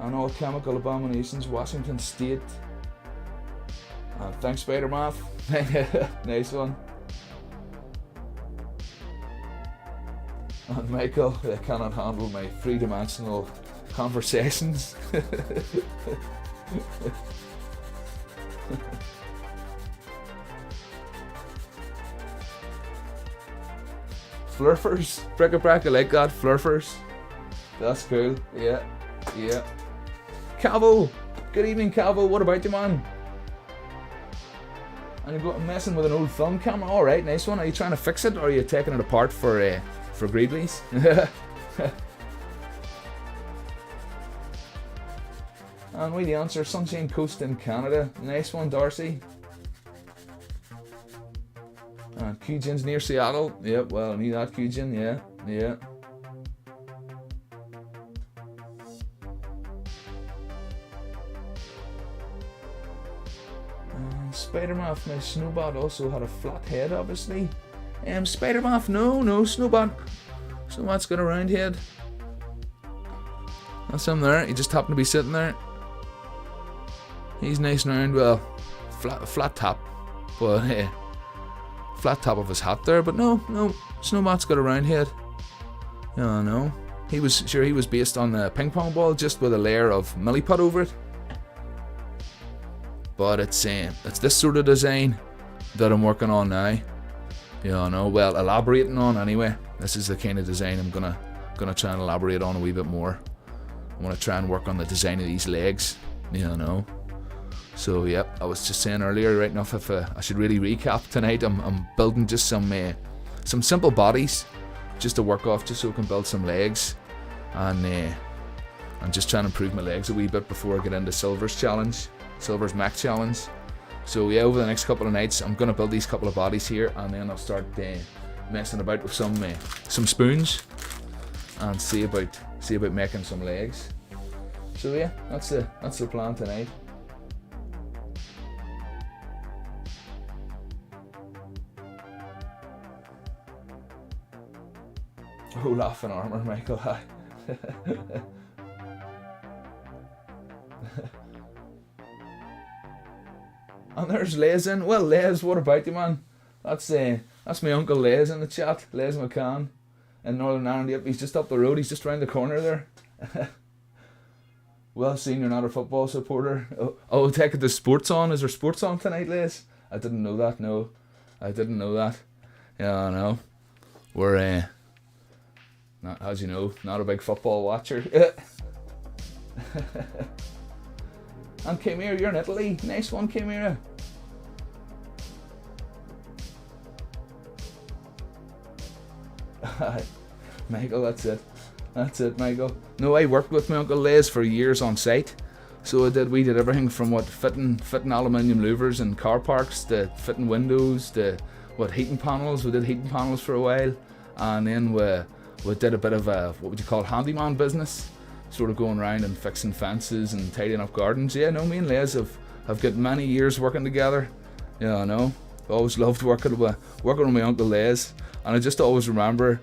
And all chemical abominations, Washington State. Thanks, Spider-Man. Nice one. And Michael, I cannot handle my three-dimensional conversations. Flurfers. Bric-a-brac, I like that. Flurfers. That's cool. Yeah. Calvo. Good evening, Calvo. What about you, man? And you're messing with an old film camera. All right, nice one. Are you trying to fix it, or are you taking it apart for Greedleys? And we the answer, Sunshine Coast in Canada. Nice one, Darcy. And Cujin's near Seattle. Yep, well, I knew that, Cujin. Yeah. Spider-Man, my Snowbot also had a flat head, obviously. Spider-Man, no, Snowbot. Snowbot's got a round head. That's him there. He just happened to be sitting there. He's nice and round. Well, flat top, but flat top of his hat there. But no, Snowbot's got a round head. No, he was based on a ping pong ball, just with a layer of milliput over it. But it's this sort of design that I'm working on now. Well, elaborating on anyway. This is the kind of design I'm gonna try and elaborate on a wee bit more. I want to try and work on the design of these legs. So yeah, I was just saying earlier, right enough, if I should really recap tonight, I'm building just some simple bodies, just to work off, just so I can build some legs, and I'm just trying to improve my legs a wee bit before I get into Silver's mech challenge. So yeah, over the next couple of nights, I'm gonna build these couple of bodies here, and then I'll start messing about with some spoons, and see about making some legs. So yeah, that's the plan tonight. Oh, laughing armor, Michael. Hi. And there's Les in. Well, Les, what about you, man? That's my Uncle Les in the chat. Les McCann in Northern Ireland. Yep, he's just up the road. He's just round the corner there. Well, seeing you're not a football supporter. Oh, take it, the sports on. Is there sports on tonight, Les? I didn't know that. No, I didn't know that. Yeah, I know. We're not, as you know, not a big football watcher. And Chimera, you're in Italy. Nice one, Chimera. Michael, that's it, Michael. No, I worked with my Uncle Les for years on site. So we did everything from fitting aluminium louvers in car parks, to fitting windows, to heating panels. We did heating panels for a while, and then we did a bit of a, what would you call, handyman business, sort of going around and fixing fences and tidying up gardens. Yeah, no, me and Les have got many years working together. Yeah, I know. Always loved working with my Uncle Les, and I just always remember,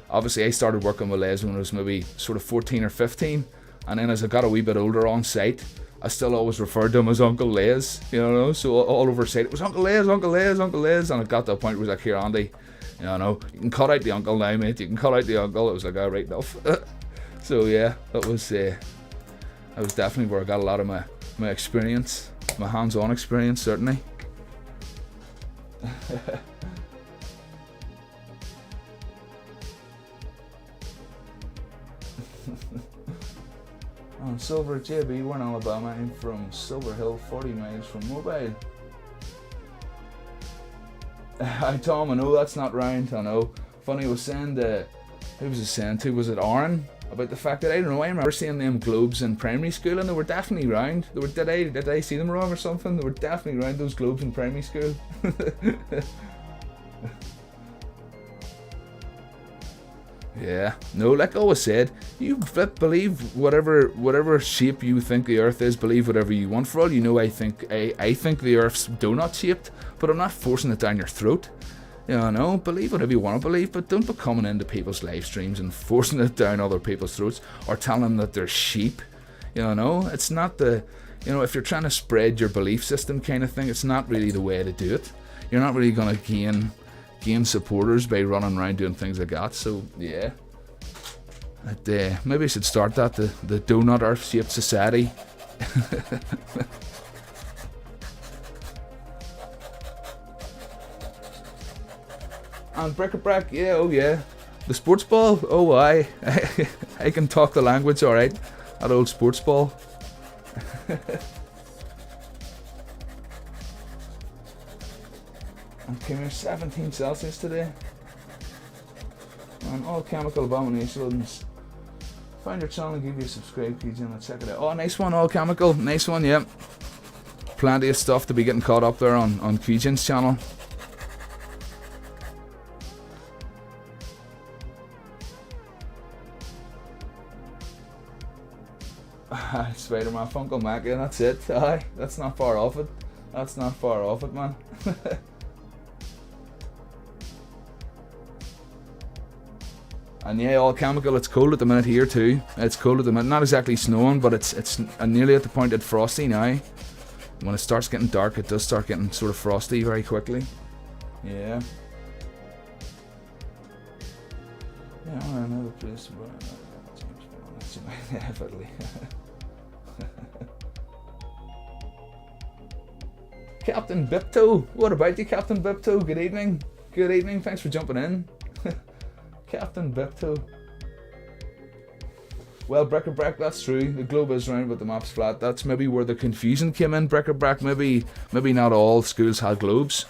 obviously I started working with Les when I was maybe sort of 14 or 15, and then as I got a wee bit older on site, I still always referred to him as Uncle Les, so all over site it was Uncle Les, Uncle Les, Uncle Les, and it got to a point where it was like, here, Andy, you can cut out the uncle now, mate, you can cut out the uncle. It was like, all right, enough. So yeah, that was definitely where I got a lot of my experience, my hands-on experience, certainly. On Silver JB, we're in Alabama. I'm from Silver Hill, 40 miles from Mobile. Hi Tom, I know that's not round, I know. Funny, I was saying who was it saying to? Was it Aaron? About the fact that, I don't know, I remember seeing them globes in primary school, and they were definitely round. Did I see them wrong or something? They were definitely round, those globes in primary school. Yeah, no, like I always said, you believe whatever shape you think the Earth is, believe whatever you want. For all you know, I think the Earth's donut shaped, but I'm not forcing it down your throat. Believe whatever you want to believe, but don't be coming into people's live streams and forcing it down other people's throats, or telling them that they're sheep. It's not if you're trying to spread your belief system kind of thing, it's not really the way to do it. You're not really going to gain supporters by running around doing things like that. So yeah, maybe I should start that, the Donut Earth Shaped Society. And bric-a-brac, yeah, oh yeah. The sports ball, oh I can talk the language alright. That old sports ball. And come here, 17 Celsius today. And all chemical abominations. Find your channel and give you a subscribe page and check it out. Oh, nice one, all chemical. Nice one, yeah. Plenty of stuff to be getting caught up there on Kujin's channel. Spider-Man Funko Mac, yeah, that's it. Aye, that's not far off it. That's not far off it, man. And yeah, all chemical. It's cold at the minute here too. It's cold at the minute. Not exactly snowing, but it's nearly at the point it's frosty now. When it starts getting dark, it does start getting sort of frosty very quickly. Yeah. Yeah, I know the place. Definitely. Captain Bipto, what about you, Captain Bipto? Good evening. Good evening. Thanks for jumping in. Captain Bipto. Well, bric-a-brac, that's true. The globe is round, but the map's flat. That's maybe where the confusion came in. Bric-a-brac, maybe not all schools had globes.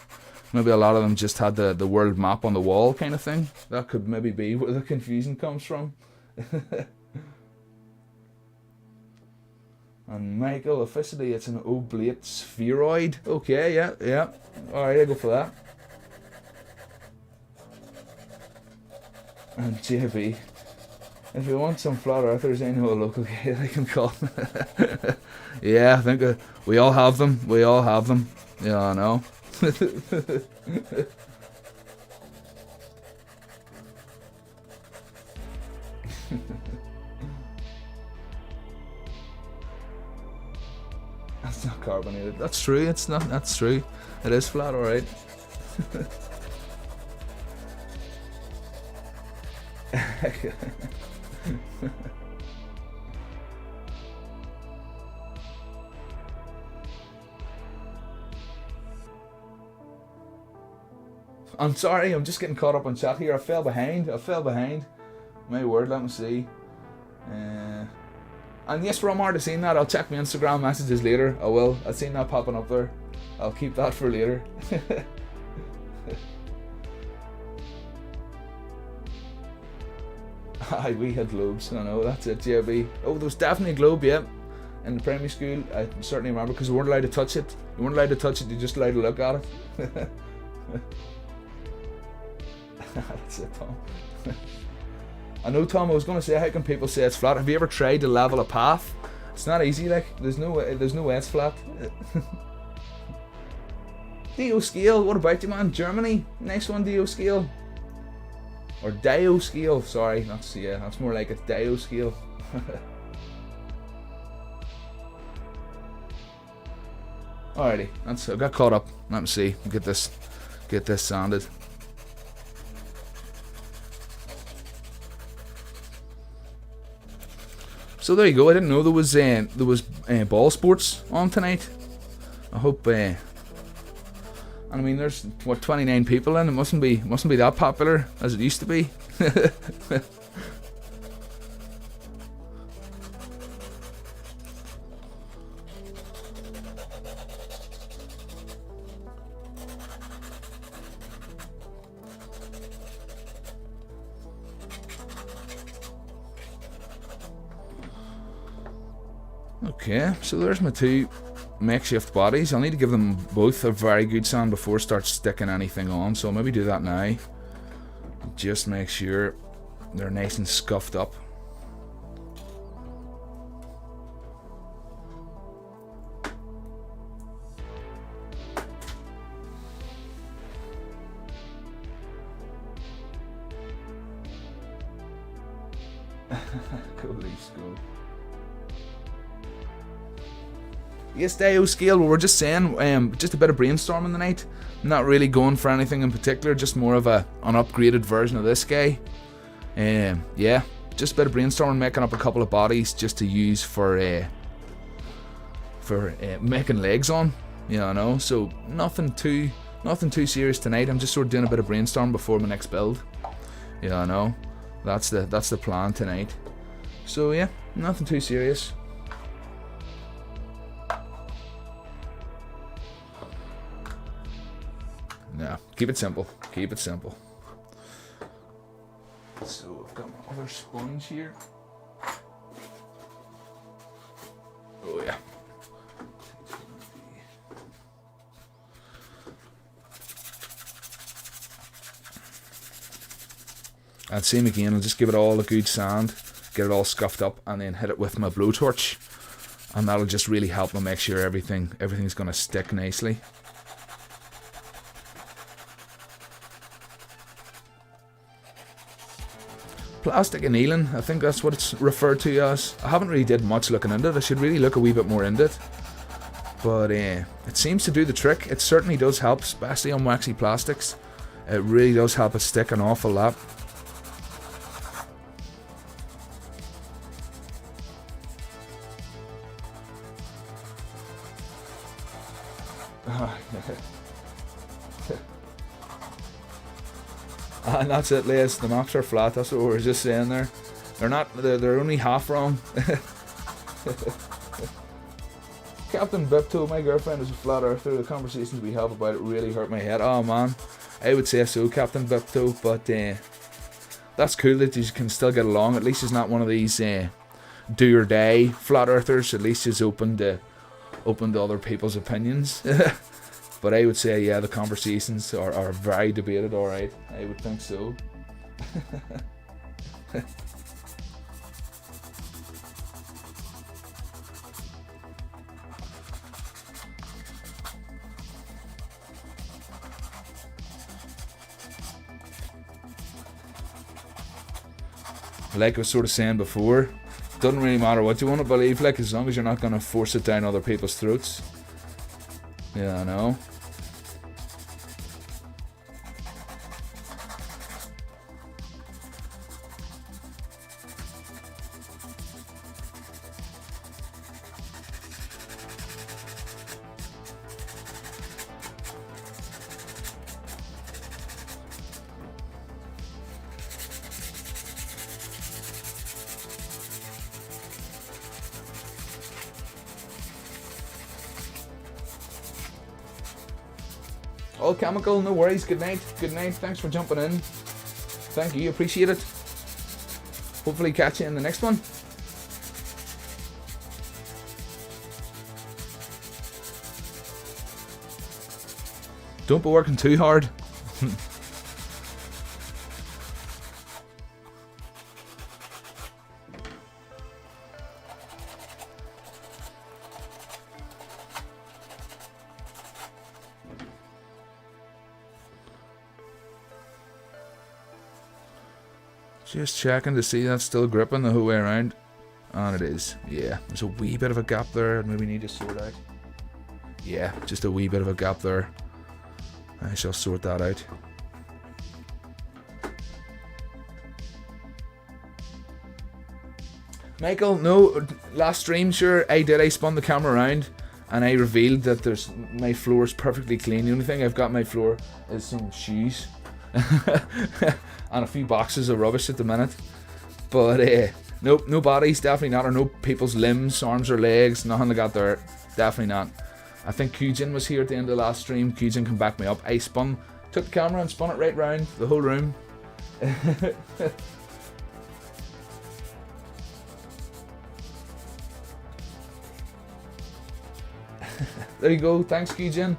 Maybe a lot of them just had the world map on the wall kind of thing. That could maybe be where the confusion comes from. And Michael, officially it's an oblate spheroid. Okay, yeah. Alright, I'll go for that. And JB, if you want some flat earthers, I know a local guy I can call. Yeah, I think we all have them. We all have them. Yeah, I know. That's not carbonated. That's true. It's not. That's true. It is flat, all right. I'm sorry. I'm just getting caught up on chat here. I fell behind. My word. Let me see. And yes, Romar, I've seen that. I'll check my Instagram messages later. I will. I've seen that popping up there. I'll keep that for later. Aye, we had globes. I know, that's it, JB. Oh, there was definitely a globe, yeah. In the primary school, I certainly remember, because we weren't allowed to touch it. You weren't allowed to touch it, you just allowed to look at it. That's it, Tom. I know, Tom, I was going to say, how can people say it's flat? Have you ever tried to level a path? It's not easy, like, there's no way it's flat. Dio Scale, what about you, man? Germany, nice one, Dio Scale. Or Dio Scale, sorry, that's more like it's Dio Scale. Alrighty, I got caught up. Let me see, get this sanded. So there you go. I didn't know there was ball sports on tonight. I hope. I mean, there's 29 people in. It mustn't be that popular as it used to be. Okay, so there's my two makeshift bodies. I'll need to give them both a very good sand before I start sticking anything on, so I'll maybe do that now. Just make sure they're nice and scuffed up. Cool, school. Yes, Dio Scale, we were just saying, just a bit of brainstorming tonight. Not really going for anything in particular, just more of an upgraded version of this guy. Yeah, just a bit of brainstorming, making up a couple of bodies just to use for making legs on. Yeah, I know. So nothing too serious tonight. I'm just sort of doing a bit of brainstorming before my next build. Yeah, I know. That's the plan tonight. So yeah, nothing too serious. Keep it simple. Keep it simple. So I've got my other sponge here. Oh yeah. And same again, I'll just give it all a good sand, get it all scuffed up, and then hit it with my blowtorch, and that'll just really help me make sure everything's gonna stick nicely. Plastic annealing, I think that's what it's referred to as. I haven't really did much looking into it. I should really look a wee bit more into it. But it seems to do the trick. It certainly does help, especially on waxy plastics. It really does help it stick an awful lot. And that's it, Les. The maps are flat. That's what we were just saying there. They're not. They're only half wrong. Captain Bipto, my girlfriend is a flat earther. The conversations we have about it really hurt my head. Oh man, I would say so, Captain Bipto. But that's cool that you can still get along. At least he's not one of these do or die flat earthers. At least he's open to other people's opinions. But I would say, yeah, the conversations are very debated, alright. I would think so. Like I was sort of saying before, doesn't really matter what you want to believe, like, as long as you're not going to force it down other people's throats. Yeah, I know. All chemical, no worries. Good night. Good night. Thanks for jumping in. Thank you. Appreciate it. Hopefully catch you in the next one. Don't be working too hard. Just checking to see that's still gripping the whole way around. And it is. Yeah, there's a wee bit of a gap there. Maybe need to sort out. Yeah, just a wee bit of a gap there. I shall sort that out. Michael, no, last stream, sure, I spun the camera around and I revealed that my floor is perfectly clean. The only thing I've got on my floor is some shoes. And a few boxes of rubbish at the minute. But nope, no bodies, definitely not, or no people's limbs, arms or legs, nothing like that there. Definitely not. I think Kujin was here at the end of the last stream. Kujin can back me up. I took the camera and spun it right round the whole room. There you go. Thanks, Kujin.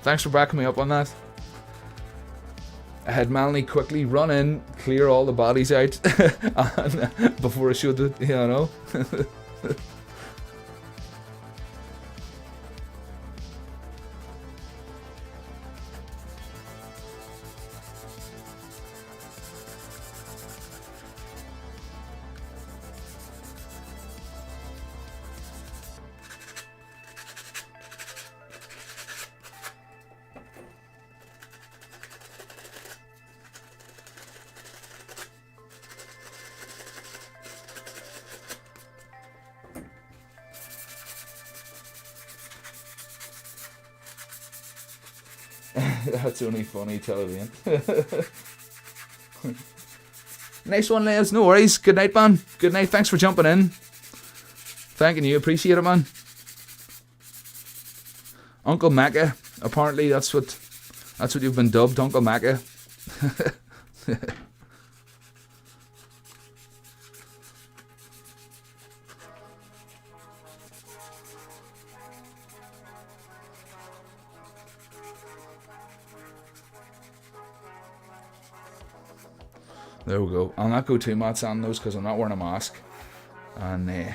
Thanks for backing me up on that. I had Melanie quickly run in, clear all the bodies out and, before I showed it, you know. That's only funny, television. Nice one, Les. No worries. Good night, man. Good night. Thanks for jumping in. Thanking you. Appreciate it, man. Uncle Mecca. Apparently, that's what That's what you've been dubbed, Uncle Macca. There we go. I'll not go too much on those because I'm not wearing a mask. And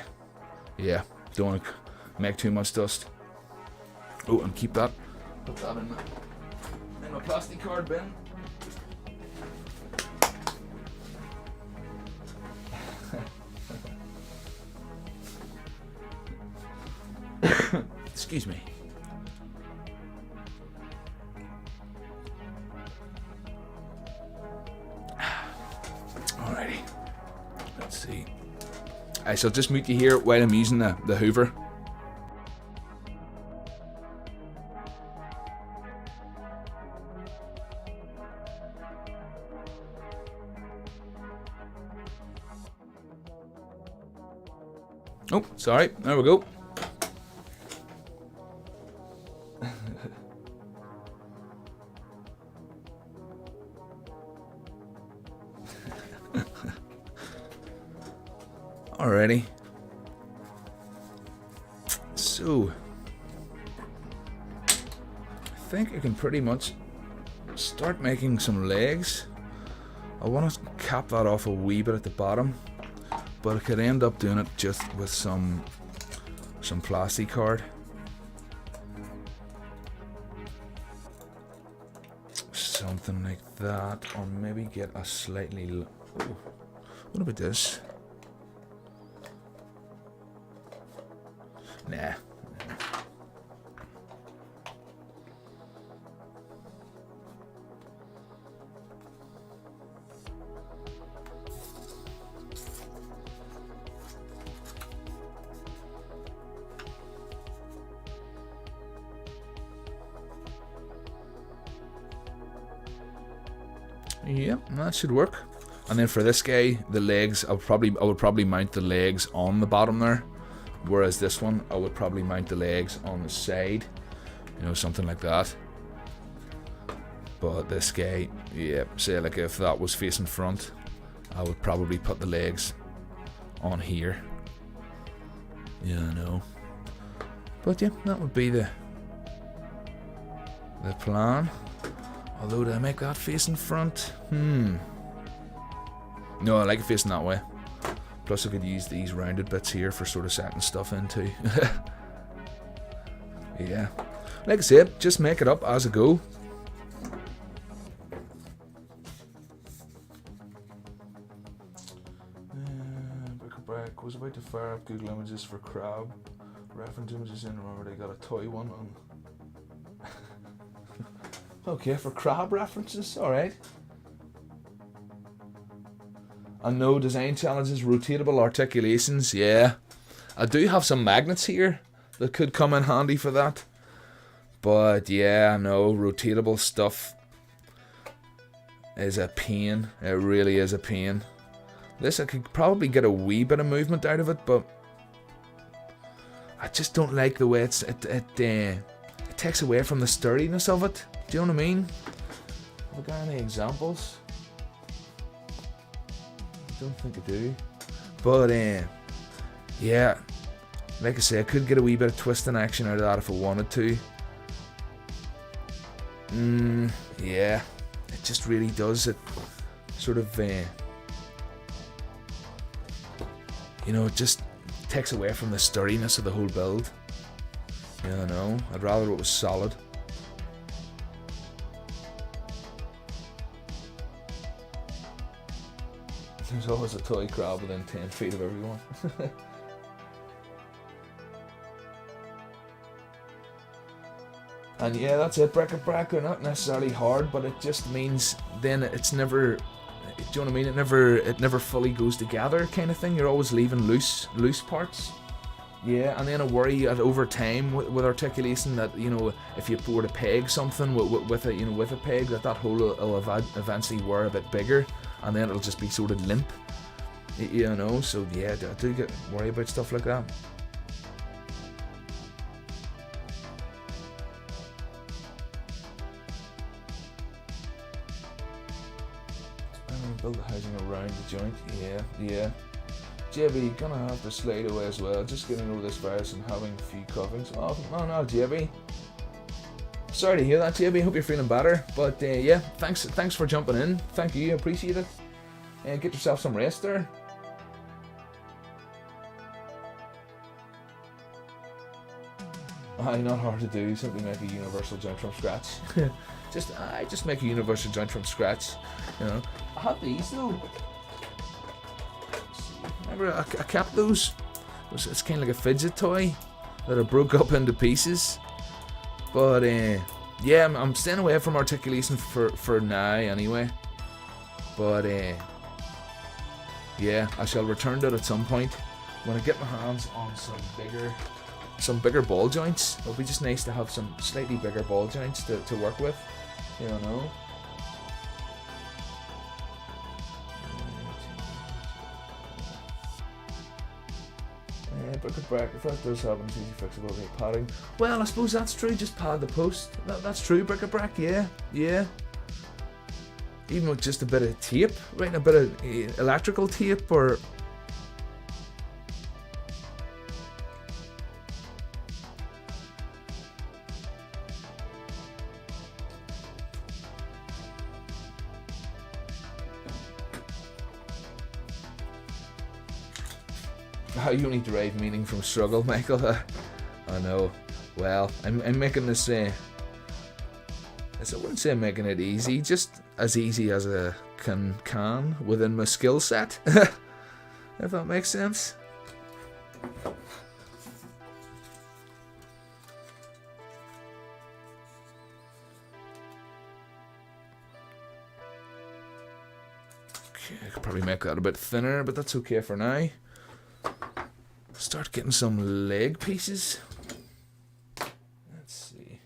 yeah, don't want to make too much dust. Oh, and keep that. Put that in my plastic card bin. Excuse me. Alrighty. Let's see. I shall just mute you here while I'm using the Hoover. Oh, sorry. There we go. Alrighty. So, I think I can pretty much start making some legs. I want to cap that off a wee bit at the bottom, but I could end up doing it just with some plastic card. Something like that, or maybe get a slightly... Ooh, what about this? Nah. Yep, that should work. And then for this guy, the legs, I would probably mount the legs on the bottom there. Whereas this one, I would probably mount the legs on the side. You know, something like that. But this guy, yeah, say like if that was facing front, I would probably put the legs on here. Yeah, I know. But yeah, that would be the plan. Although, do I make that facing front? No, I like it facing that way. Plus I could use these rounded bits here for sort of setting stuff into. Yeah. Like I said, just make it up as I go. Brick was about to fire up Google Images for crab. Reference images in, remember they got a toy one on. Okay, for crab references, alright. And no design challenges, rotatable articulations, yeah. I do have some magnets here that could come in handy for that. But yeah, no, rotatable stuff is a pain. It really is a pain. This, I could probably get a wee bit of movement out of it, but I just don't like the way it takes away from the sturdiness of it. Do you know what I mean? Have I got any examples? Don't think I do. But yeah, like I say, I could get a wee bit of twisting action out of that if I wanted to. Yeah, it just really does. It sort of you know, it just takes away from the sturdiness of the whole build. Yeah, I know. I'd rather it was solid. There's always a toy crab within 10 feet of everyone. And yeah, that's it. Bric-a-brac, they're not necessarily hard, but it just means then it's never, do you know what I mean? It never fully goes together, kind of thing. You're always leaving loose parts. Yeah, and then I worry at over time with articulation that, you know, if you were to peg something with a peg, that hole will eventually wear a bit bigger, and then it'll just be sort of limp. You know, so yeah, I do get worried about stuff like that. housing around the joint. Yeah. JB, gonna have to slide away as well. Just getting over this virus and having a few coughings. Oh, no, JB. Sorry to hear that, JB. Hope you're feeling better. But yeah, thanks for jumping in. Thank you, appreciate it. And get yourself some rest there. Not hard to do. Simply make a universal joint from scratch. just make a universal joint from scratch. You know, I have these though. Remember, I kept those. It's kind of like a fidget toy that I broke up into pieces. But yeah, I'm staying away from articulation for now anyway. But yeah, I shall return to it at some point when I get my hands on some bigger ball joints. It'll be just nice to have some slightly bigger ball joints to work with, you know. Bric-a-brac, if that does happen, it's easy fixable with padding. Well, I suppose that's true, just pad the post. That's true, bric-a-brac, yeah. Even with just a bit of tape, right? A bit of electrical tape or... How you only derive meaning from struggle, Michael. I know. Well, I'm making this. I wouldn't say I'm making it easy, just as easy as I can within my skill set. If that makes sense. Okay, I could probably make that a bit thinner, but that's okay for now. Start getting some leg pieces. Let's see.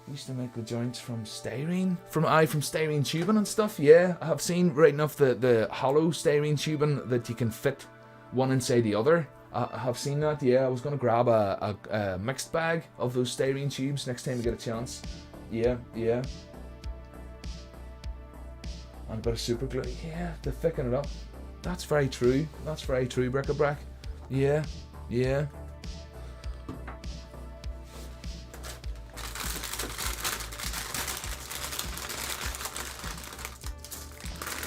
Used to make the joints from styrene, from styrene tubing and stuff. Yeah, I have seen right enough the hollow styrene tubing that you can fit one inside the other. I have seen that. Yeah, I was gonna grab a mixed bag of those styrene tubes next time I get a chance. Yeah. And a bit of super glue, yeah, to thicken it up. That's very true, bric-a-brac. Yeah.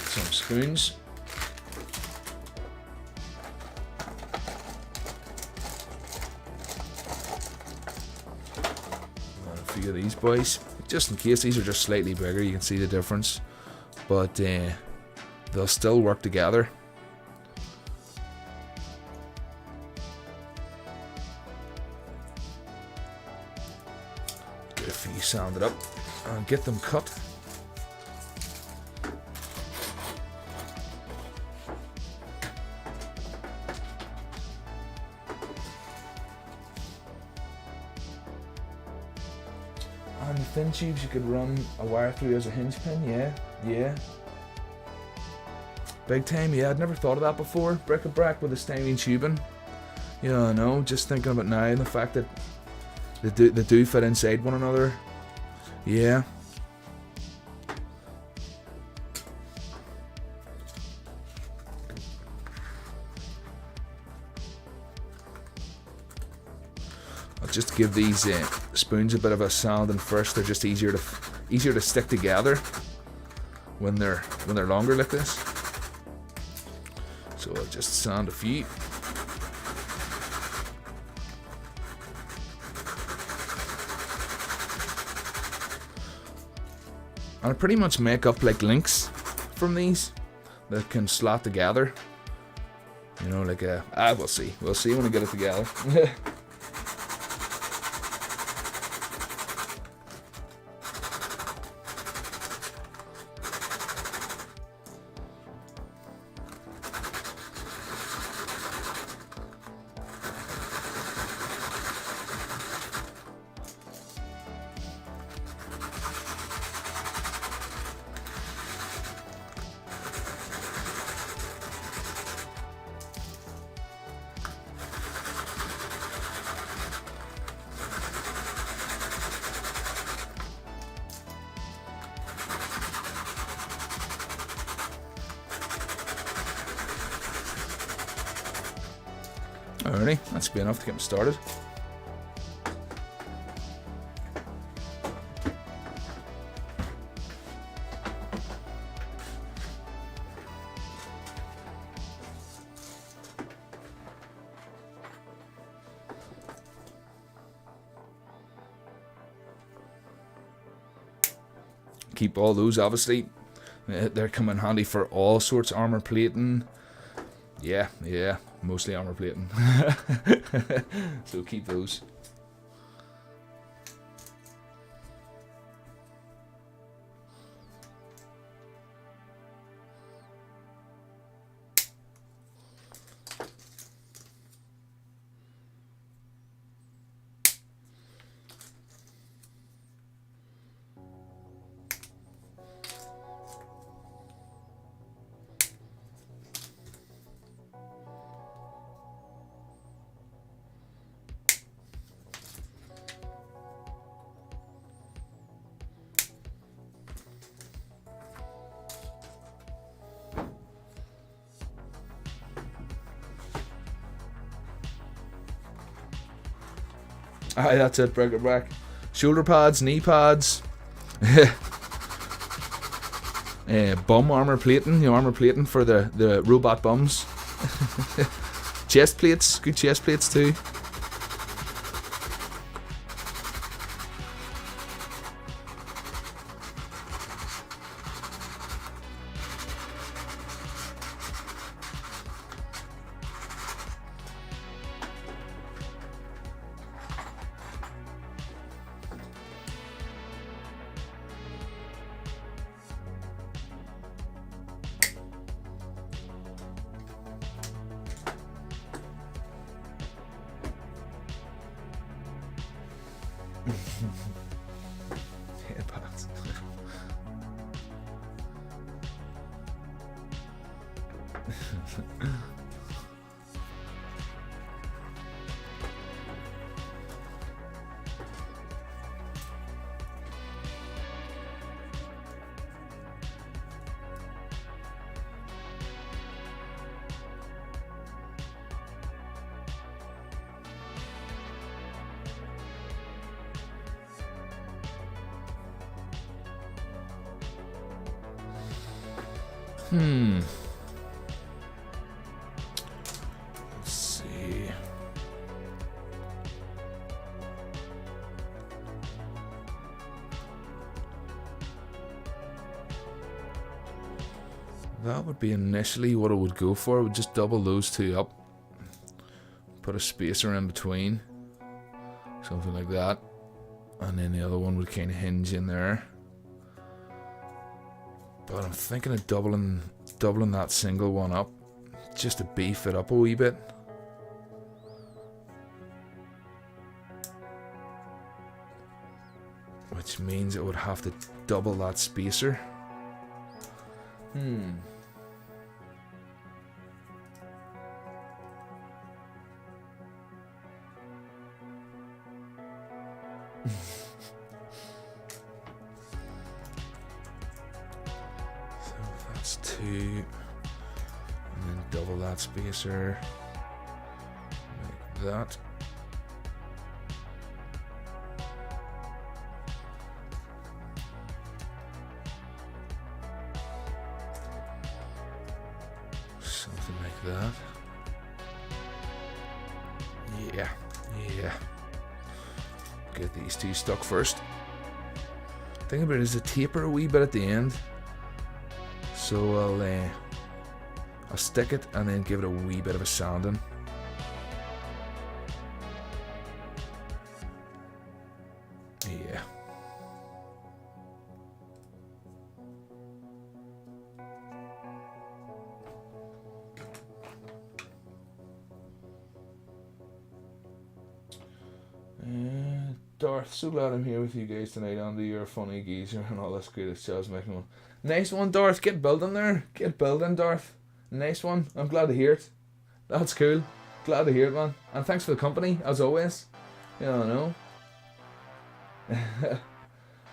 Some spoons. And a few of these boys. Just in case, these are just slightly bigger, you can see the difference. But they'll still work together. Get a few sanded up and get them cut. And the thin tubes you could run a wire through as a hinge pin, yeah. Big time, yeah, I'd never thought of that before. Bric-a-brac with a styrene tubing. Yeah, I know, just thinking about it now and the fact that they do fit inside one another. Yeah. I'll just give these spoons a bit of a sanding first. They're just easier to stick together when they're longer like this. So I'll just sand a few. And I pretty much make up like links from these that can slot together. You know, like we'll see when I get it together. Alrighty, that's be enough to get me started. Keep all those, obviously. They're coming handy for all sorts of armor plating. Yeah, mostly armor plating. So keep those. Aye, that's it, break it back. Shoulder pads, knee pads. Bum armor plating, armor plating for the robot bums. Chest plates, good chest plates too. Headbands. Let's see. That would be initially what I would go for. I would just double those two up. Put a spacer in between. Something like that. And then the other one would kind of hinge in there. But I'm thinking of doubling that single one up, just to beef it up a wee bit. Which means it would have to double that spacer. That's 2, and then double that spacer, like that. Something like that. Yeah. Get these two stuck first. Thing about it is to taper a wee bit at the end. So I'll stick it and then give it a wee bit of a sanding. Yeah. Darth, so glad I'm here with you guys tonight, Andy. You're a funny geezer and all this great jazz making one. Nice one, Darth. Get building there. Get building, Darth. Nice one. I'm glad to hear it. That's cool. Glad to hear it, man. And thanks for the company, as always. You know.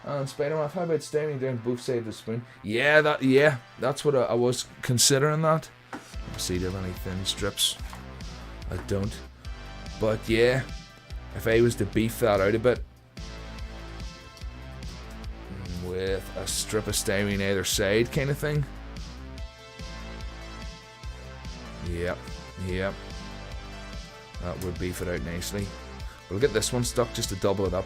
And Spider-Man, how about staring down both sides of the spoon? Yeah, that's what I was considering that. Let's see, do I have any thin strips? I don't. But yeah, if I was to beef that out a bit with a strip of styrene either side kind of thing. Yep. That would beef it out nicely. We'll get this one stuck just to double it up,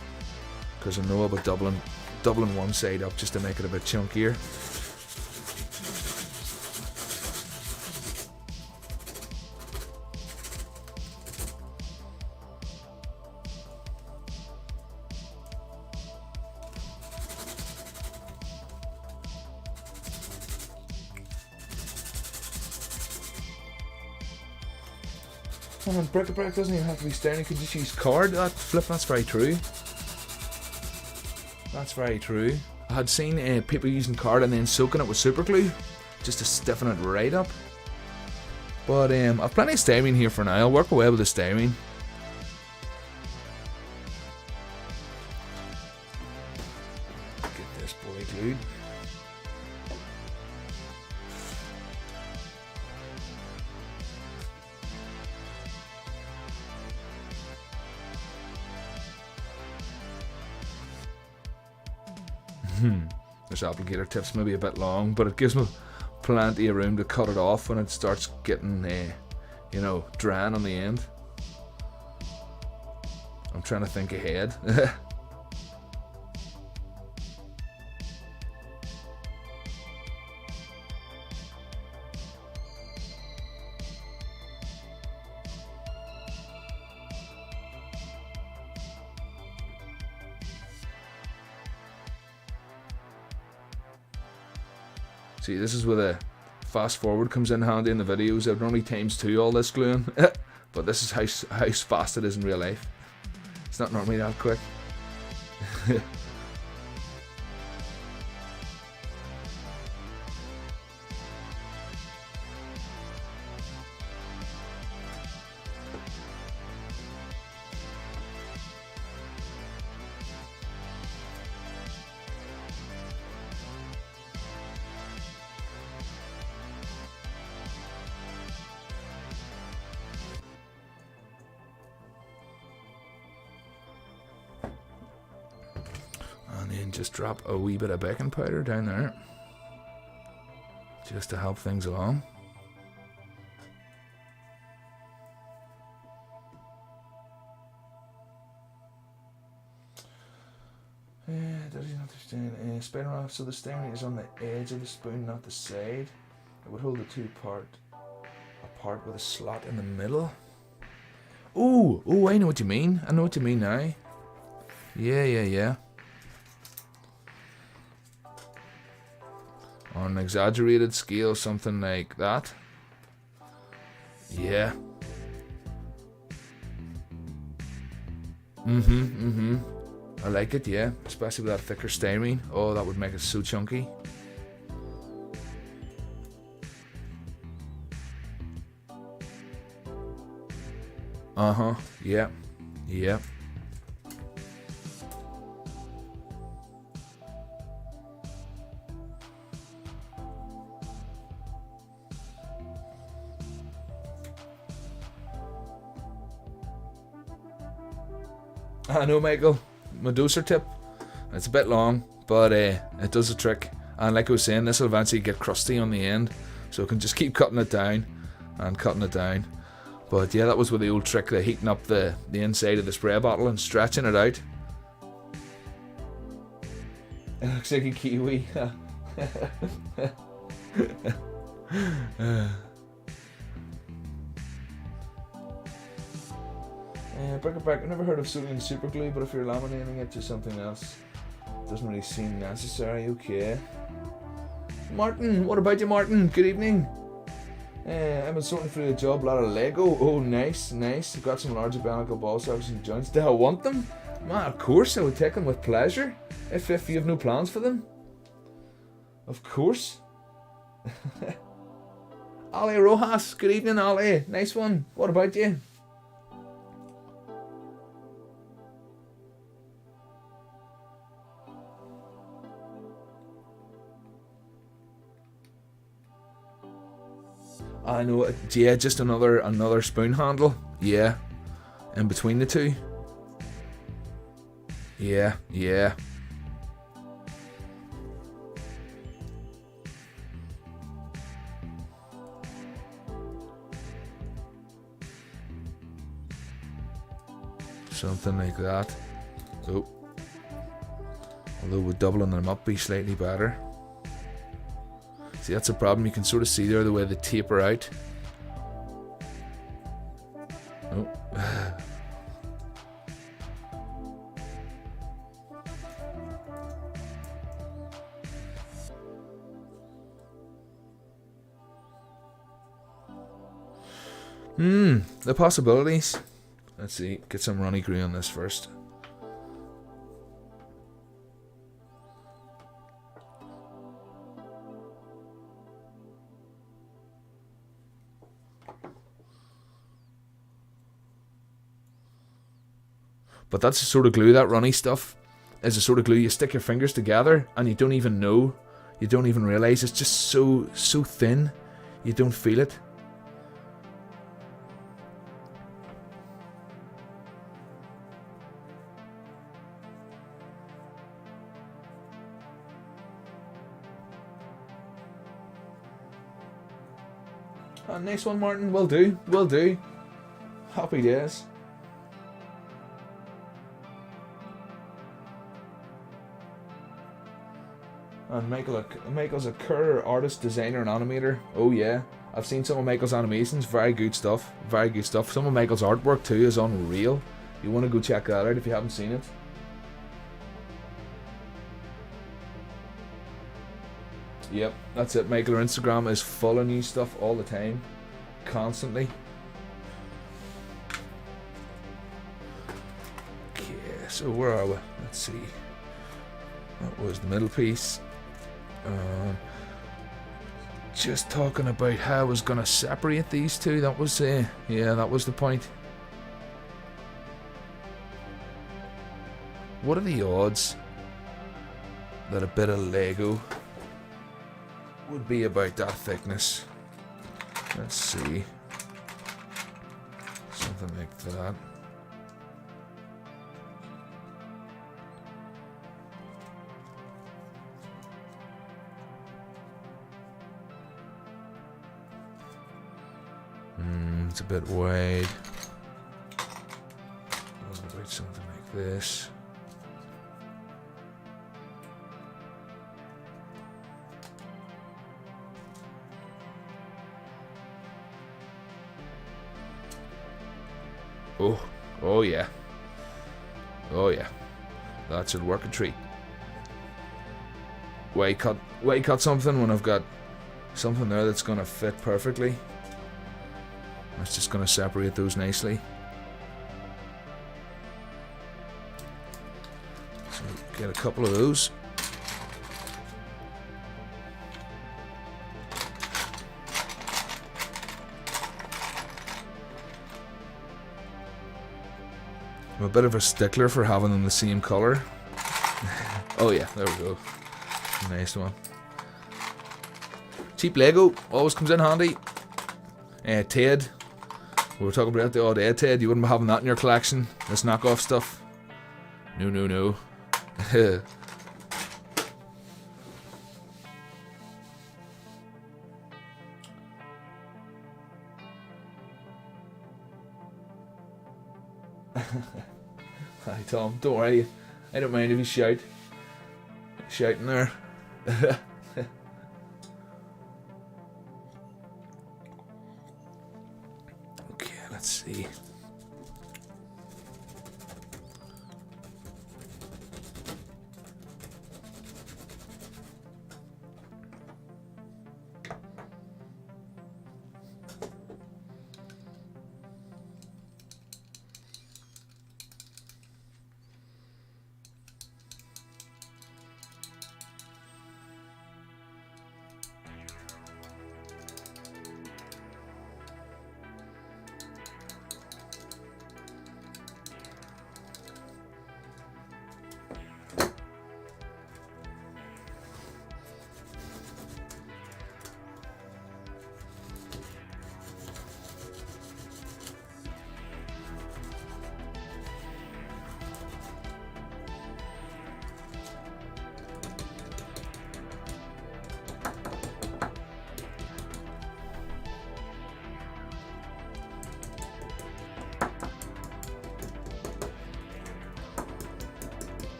because I know I'll be doubling one side up just to make it a bit chunkier. And bric-a-brac doesn't even have to be stone, you could just use card. That's very true. That's very true. I had seen people using card and then soaking it with super glue just to stiffen it right up. But I've plenty of styrene here for now. I'll work away with the styrene. Get this boy glued. This applicator tip's maybe a bit long, but it gives me plenty of room to cut it off when it starts getting, you know, drying on the end. I'm trying to think ahead. See, this is where the fast forward comes in handy in the videos. I've normally ×2 all this gluing, but this is how fast it is in real life. It's not normally that quick. And then just drop a wee bit of baking powder down there, just to help things along. Does he not understand? Spin off so the styrene is on the edge of the spoon, not the side. It would hold the two apart with a slot in the middle. Oh, I know what you mean. I know what you mean now. Yeah. On an exaggerated scale, something like that. Yeah. I like it, yeah. Especially with that thicker styrene. Oh, that would make it so chunky. Yeah. I know, Michael. My doser tip. It's a bit long, but it does the trick. And like I was saying, this will eventually get crusty on the end, so I can just keep cutting it down and cutting it down. But yeah, that was with the old trick of heating up the inside of the spray bottle and stretching it out. It looks like a kiwi. Bric-a-brac, I've never heard of soaking super glue, but if you're laminating it to something else, it doesn't really seem necessary. Okay. Martin, what about you, Martin? Good evening. I've been sorting through the job, a lot of Lego. Oh, nice. I've got some larger bionicle ball sockets and joints. Do I want them? Man, of course, I would take them with pleasure. If you have no plans for them. Of course. Ali Rojas, good evening, Ali. Nice one. What about you? I know, yeah, just another spoon handle. Yeah. in between the two. Yeah, yeah. Something like that. Oh. Although with doubling them up be slightly better. See, that's a problem. You can sort of see there the way they taper out. Oh. The possibilities. Let's see, get some runny grey on this first. But that's the sort of glue, that runny stuff is the sort of glue you stick your fingers together and you don't even know, you don't even realise it's just so thin, you don't feel it. Oh, nice one, Martin. Will do. Will do. Happy days. And Michael's a career artist, designer, and animator. Oh yeah, I've seen some of Michael's animations. Very good stuff. Very good stuff. Some of Michael's artwork too is unreal. You want to go check that out if you haven't seen it. Yep, that's it. Michael, our Instagram is full of new stuff all the time, constantly. Okay, so where are we? Let's see. That was the middle piece. Just talking about how I was going to separate these two. That was, yeah, that was the point. What are the odds that a bit of Lego would be about that thickness? Let's see. Something like that. It's a bit wide. What about something like this? Oh yeah. Oh yeah. That should work a treat. Why cut something when I've got something there that's gonna fit perfectly? It's just gonna separate those nicely. So get a couple of those. I'm a bit of a stickler for having them the same colour. Oh yeah, there we go. Nice one. Cheap Lego always comes in handy. Ted. We were talking about the odd Ted. You wouldn't be having that in your collection. This knockoff stuff. No. Hi Tom, don't worry. I don't mind if you shout. Shouting there. Okay, let's see.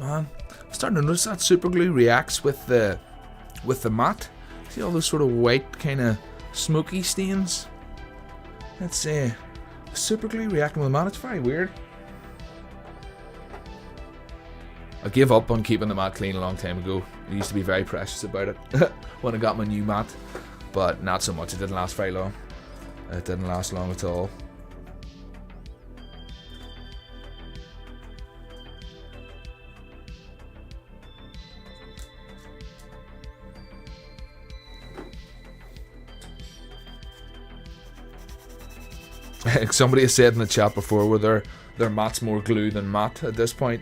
man. I'm starting to notice that super glue reacts with the mat. See all those sort of white kind of smoky stains? Let's say super glue reacting with the mat. It's very weird. I gave up on keeping the mat clean a long time ago. I used to be very precious about it when I got my new mat, but not so much. It didn't last very long. It didn't last long at all. Somebody has said in the chat before where their mat's more glue than mat at this point.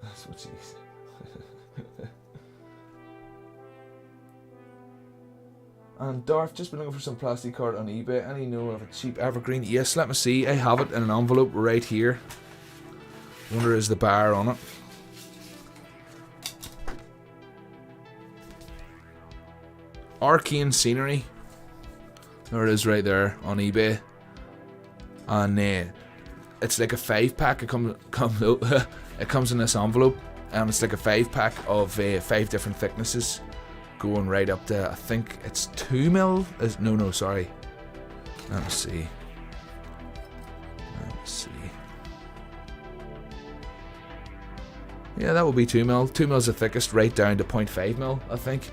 That's what she said. And Darth, just been looking for some plastic card on eBay. Any know of a cheap evergreen? Yes, let me see. I have it in an envelope right here. Wonder is the bar on it. Arcane Scenery. There it is right there on eBay. And it's like a 5-pack. It comes in this envelope. And it's like a 5-pack of 5 different thicknesses. Going right up to, I think it's 2 mil. No, sorry. Let me see. Yeah, that will be 2 mil. 2 mil is the thickest, right down to 0.5 mil, I think.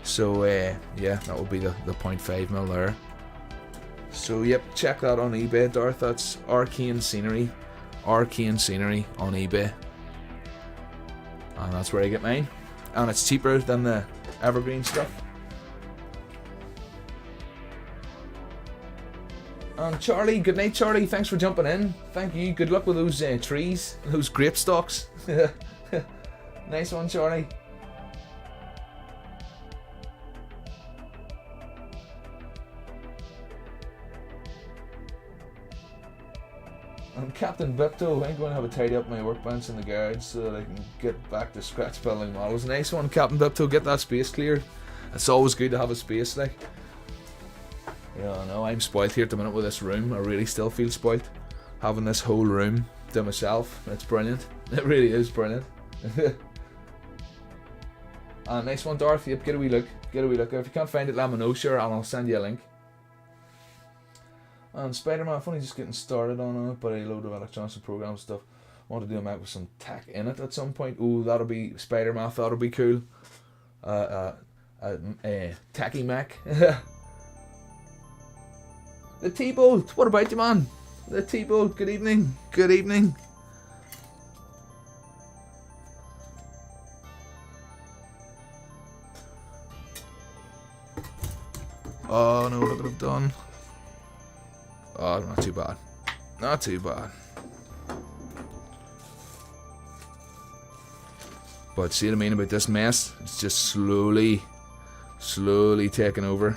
So, yeah, that will be the 0.5 mil there. So, yep, check that on eBay, Darth. That's Arcane Scenery. Arcane Scenery on eBay. And that's where I get mine. And it's cheaper than the evergreen stuff. And Charlie, good night, Charlie. Thanks for jumping in. Thank you. Good luck with those trees, those grape stalks. Nice one, Charlie. And Captain Bipto, I'm going to have a tidy up my workbench in the garage so that I can get back to scratch building models. Nice one, Captain Bipto. Get that space cleared. It's always good to have a space, like. Yeah, I know. I'm spoiled here at the minute with this room. I really still feel spoiled. Having this whole room to myself. It's brilliant. It really is brilliant. Nice one, Darth. Yep, get a wee look. Get a wee look. If you can't find it, let me know, sure, and I'll send you a link. And Spider-Man, I'm only just getting started on it, but a load of electronics and program stuff. I want to do a Mac with some tech in it at some point. Ooh, that'll be Spider-Man. That'll be cool. Tacky Mac. The T-Bolt. What about you, man? The T-Bolt. Good evening. Good evening. Oh no, look what I've done. Oh, not too bad. Not too bad. But see what I mean about this mess? It's just slowly taking over.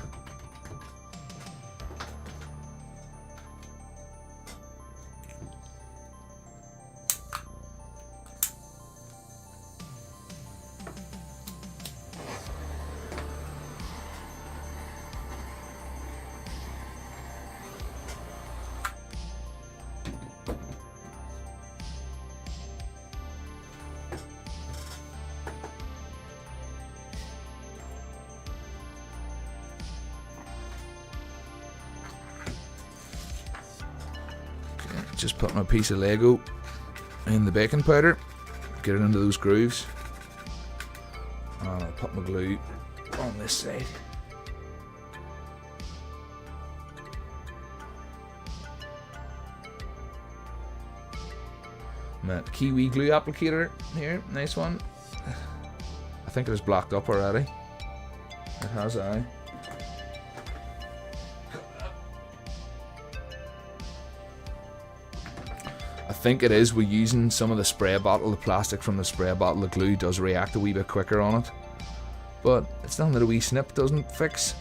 Just put my piece of Lego in the baking powder, get it into those grooves, and I'll put my glue on this side. My Kiwi glue applicator here, nice one. I think it is blocked up already. It has, aye. I think it is, we're using some of the spray bottle, the plastic from the spray bottle, the glue does react a wee bit quicker on it. But it's nothing that a wee snip doesn't fix.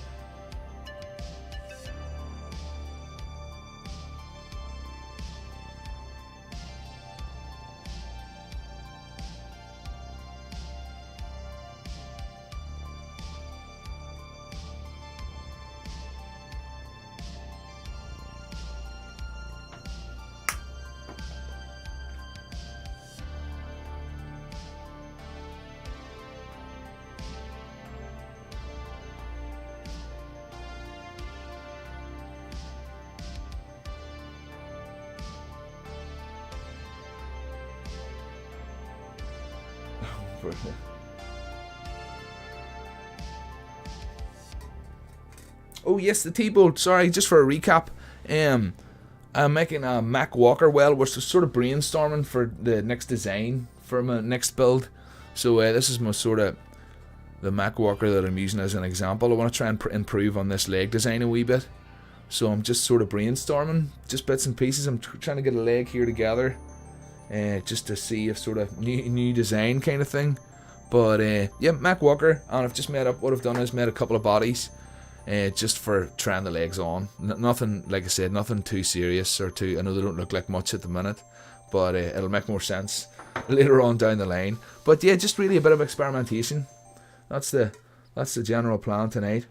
Oh yes, the T-bolt. Sorry, just for a recap. I'm making a Mac Walker. Well, we're sort of brainstorming for the next design for my next build. So this is my sort of the Mac Walker that I'm using as an example. I want to try and improve on this leg design a wee bit. So I'm just sort of brainstorming, just bits and pieces. I'm trying to get a leg here together, just to see if sort of new design kind of thing. But yeah, Mac Walker, and I've just made up. What I've done is made a couple of bodies, just for trying the legs on. Nothing, like I said, nothing too serious or too. I know they don't look like much at the minute, but it'll make more sense later on down the line. But yeah, just really a bit of experimentation. That's the general plan tonight.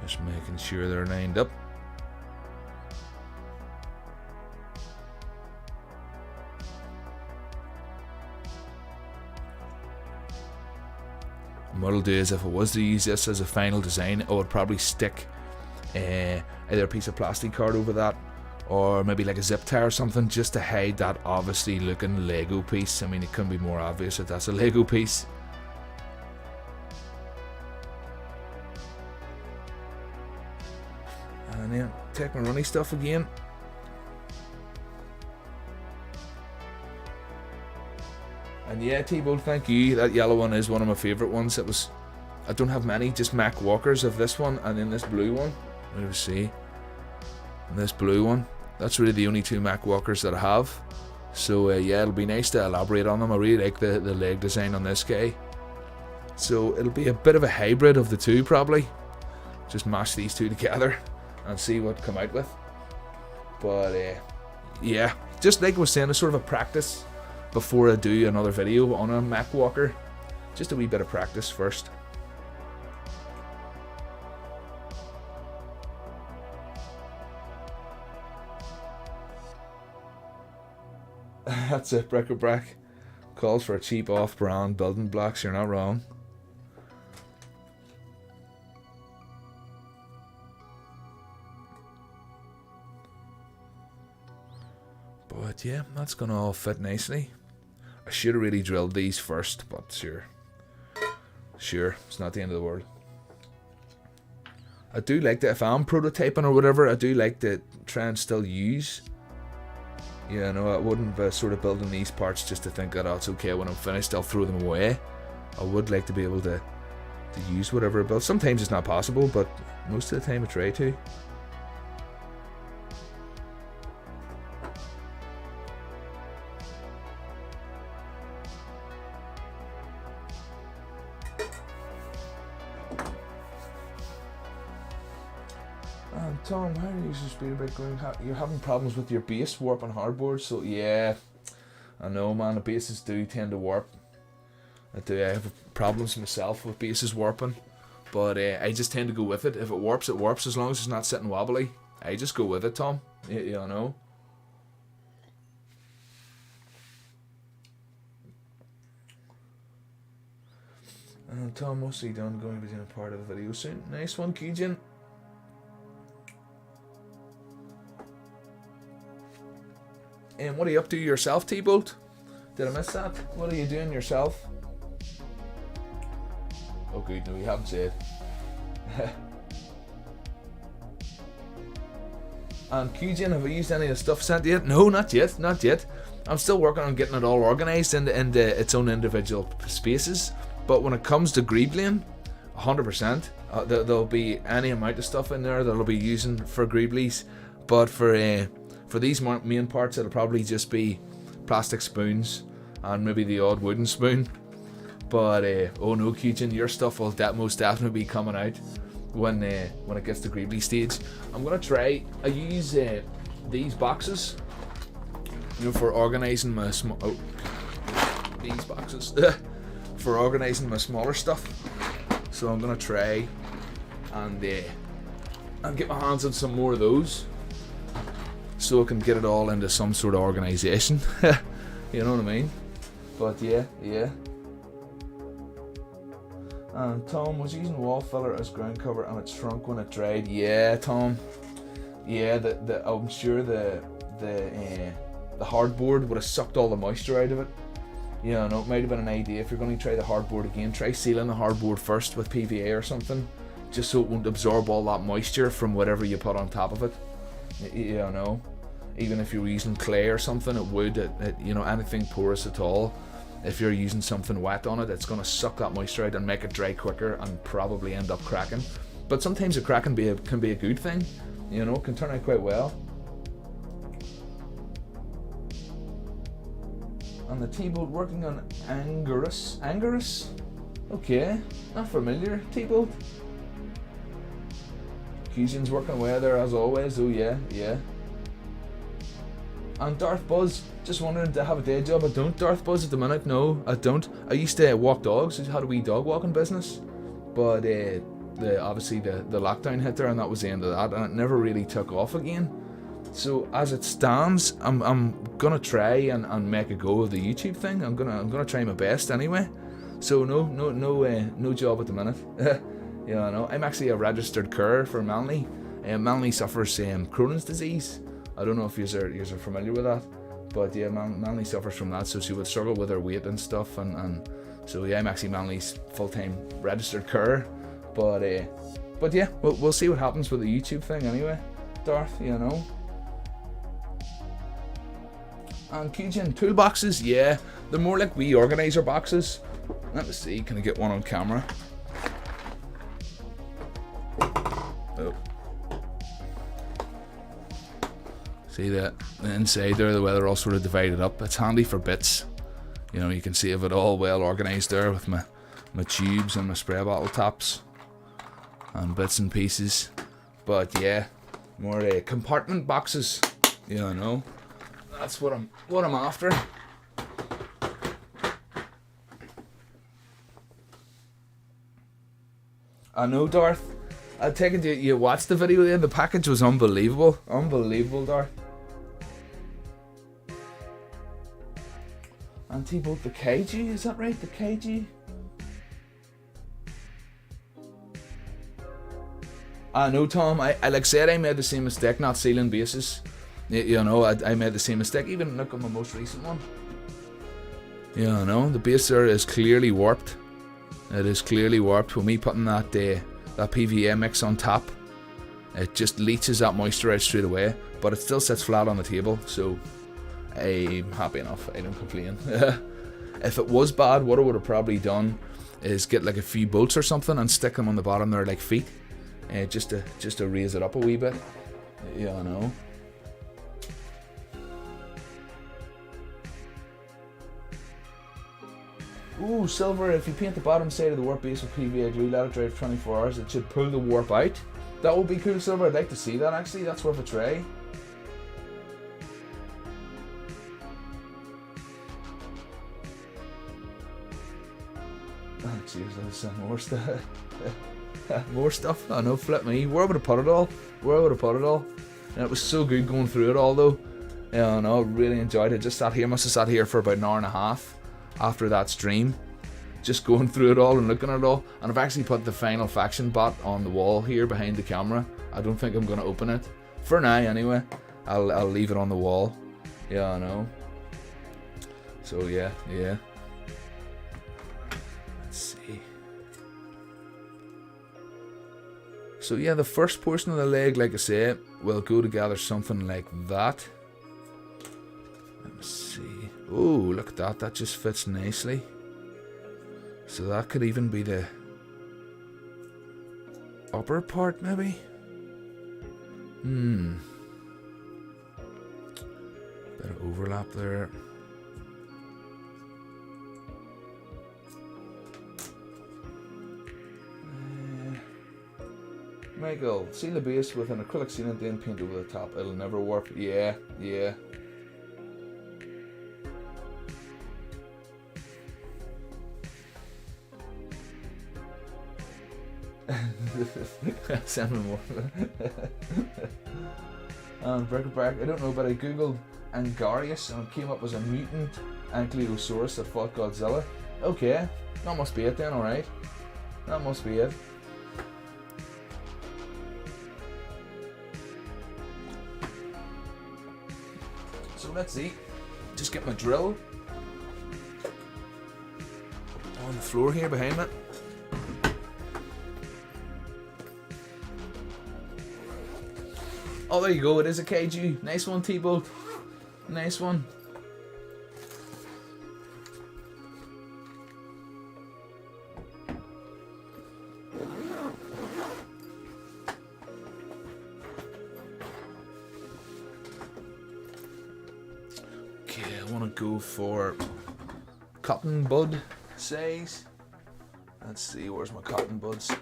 Just making sure they're lined up. And what I'll do is, if I was to use this as a final design, I would probably stick either a piece of plastic card over that, or maybe like a zip tie or something, just to hide that obviously looking Lego piece. I mean, it couldn't be more obvious that that's a Lego piece. And then take my runny stuff again. And yeah, T-Bolt, thank you. That yellow one is one of my favourite ones. It was, I don't have many, just Mac Walkers of this one, and then this blue one. Let me see. And this blue one. That's really the only two Mac Walkers that I have. So yeah, it'll be nice to elaborate on them. I really like the leg design on this guy. So it'll be a bit of a hybrid of the two, probably. Just mash these two together and see what come out with. But yeah, just like I was saying, it's sort of a practice before I do another video on a Mac Walker. Just a wee bit of practice first. That's it, bric-a-brac. Calls for cheap off-brand building blocks, you're not wrong. But yeah, that's gonna all fit nicely. I should have really drilled these first, but sure, it's not the end of the world. I do like that if I'm prototyping or whatever, I do like to try and still use. Yeah, no, I wouldn't be sort of building these parts just to think that, oh, it's okay, when I'm finished I'll throw them away. I would like to be able to use whatever I build. Sometimes it's not possible, but most of the time I try to. Tom, how do you speak about going? You're having problems with your base warping hardboard, so yeah, I know, man. The bases do tend to warp. I have problems myself with bases warping, but I just tend to go with it. If it warps, it warps. As long as it's not sitting wobbly, I just go with it, Tom. You know. Tom, what's he done? Going to be doing a part of the video soon. Nice one, Keegan. And what are you up to yourself, T-Bolt? Did I miss that? What are you doing yourself? Oh good, no, you haven't said. And Qgen, have I used any of the stuff sent yet? No, not yet, not yet. I'm still working on getting it all organised into its own individual spaces. But when it comes to Greebling, 100%. There'll be any amount of stuff in there that'll be using for greeblies, but for these main parts it'll probably just be plastic spoons and maybe the odd wooden spoon. But oh no, Kijin, your stuff will most definitely be coming out when it gets to greebly stage. I'm gonna try. I use these boxes, for organising my these boxes for organising my smaller stuff. So I'm gonna try and get my hands on some more of those, so I can get it all into some sort of organisation. You know what I mean? But yeah. And Tom was using wall filler as ground cover and it shrunk when it dried. Yeah, Tom. Yeah, I'm sure the hardboard would have sucked all the moisture out of it. Yeah, no, it might have been an idea. If you're going to try the hardboard again, try sealing the hardboard first with PVA or something, just so it won't absorb all that moisture from whatever you put on top of it. You know, even if you're using clay or something, it would. Anything porous at all. If you're using something wet on it, it's going to suck that moisture out and make it dry quicker and probably end up cracking. But sometimes a crack can be a good thing. It can turn out quite well. And the T-bolt working on Angarus. Angarus? Okay, not familiar. T-bolt. Kijin's working away there as always. Oh yeah. And Darth Buzz, just wondering, to have a day job? I don't, Darth Buzz, at the minute. No, I don't. I used to walk dogs. I had a wee dog walking business, but obviously the lockdown hit there, and that was the end of that, and it never really took off again. So as it stands, I'm gonna try and make a go of the YouTube thing. I'm gonna try my best anyway. So no job at the minute. No. I'm actually a registered carer for Melanie. Melanie suffers Crohn's disease. I don't know if you're familiar with that, but yeah, Melanie suffers from that, so she would struggle with her weight and stuff, and so yeah, I'm actually Melanie's full-time registered carer. But yeah, we'll see what happens with the YouTube thing anyway, Darth. And Kijin, toolboxes, yeah, they're more like wee organizer boxes. Let me see, can I get one on camera? Oh. See that the inside there, the way they're all sort of divided up. It's handy for bits. You can see if it all well organised there with my tubes and my spray bottle tops and bits and pieces. But yeah, more compartment boxes. That's what I'm after. I know, Darth. I take it you watched the video there. The package was unbelievable. Unbelievable, Darth. And T-bolt the KG, is that right? The KG? I know, Tom. I like said, I made the same mistake not sealing bases. I made the same mistake. Even look at my most recent one. The base there is clearly warped. It is clearly warped. With me putting that PVA mix on top, it just leaches that moisture out straight away. But it still sits flat on the table, so I'm happy enough. I don't complain. If it was bad, what I would have probably done is get like a few bolts or something and stick them on the bottom there like feet, just to raise it up a wee bit. Ooh, silver, if you paint the bottom side of the warp base with PVA glue, let it dry for 24 hours, it should pull the warp out. That would be cool, Silver. I'd like to see that, actually. That's worth a try. Oh, jeez, there's more stuff. More stuff? Oh, no, flip me. Where would I put it all? And it was so good going through it all, though. I really enjoyed it. Just must have sat here for about an hour and a half. After that stream, just going through it all and looking at it all. And I've actually put the final faction bot on the wall here behind the camera. I don't think I'm going to open it for now anyway. I'll leave it on the wall. I know. So yeah. Let's see. So yeah, the first portion of the leg, like I say, will go together something like that. Let me see. Oh, look at that. That just fits nicely. So that could even be the upper part, maybe? Bit of overlap there. Michael, seal the base with an acrylic sealant, then paint over the top. It'll never warp. Yeah. Send me more. And bric-a-brac, I don't know, but I googled Angarius and it came up as a mutant ankylosaurus that fought Godzilla. Okay, that must be it then, alright. That must be it. So let's see. Just get my drill on the floor here behind me. Oh, there you go. It is a kaiju. Nice one, T-Bolt. Nice one. Okay, I want to go for cotton bud size. Let's see, where's my cotton buds?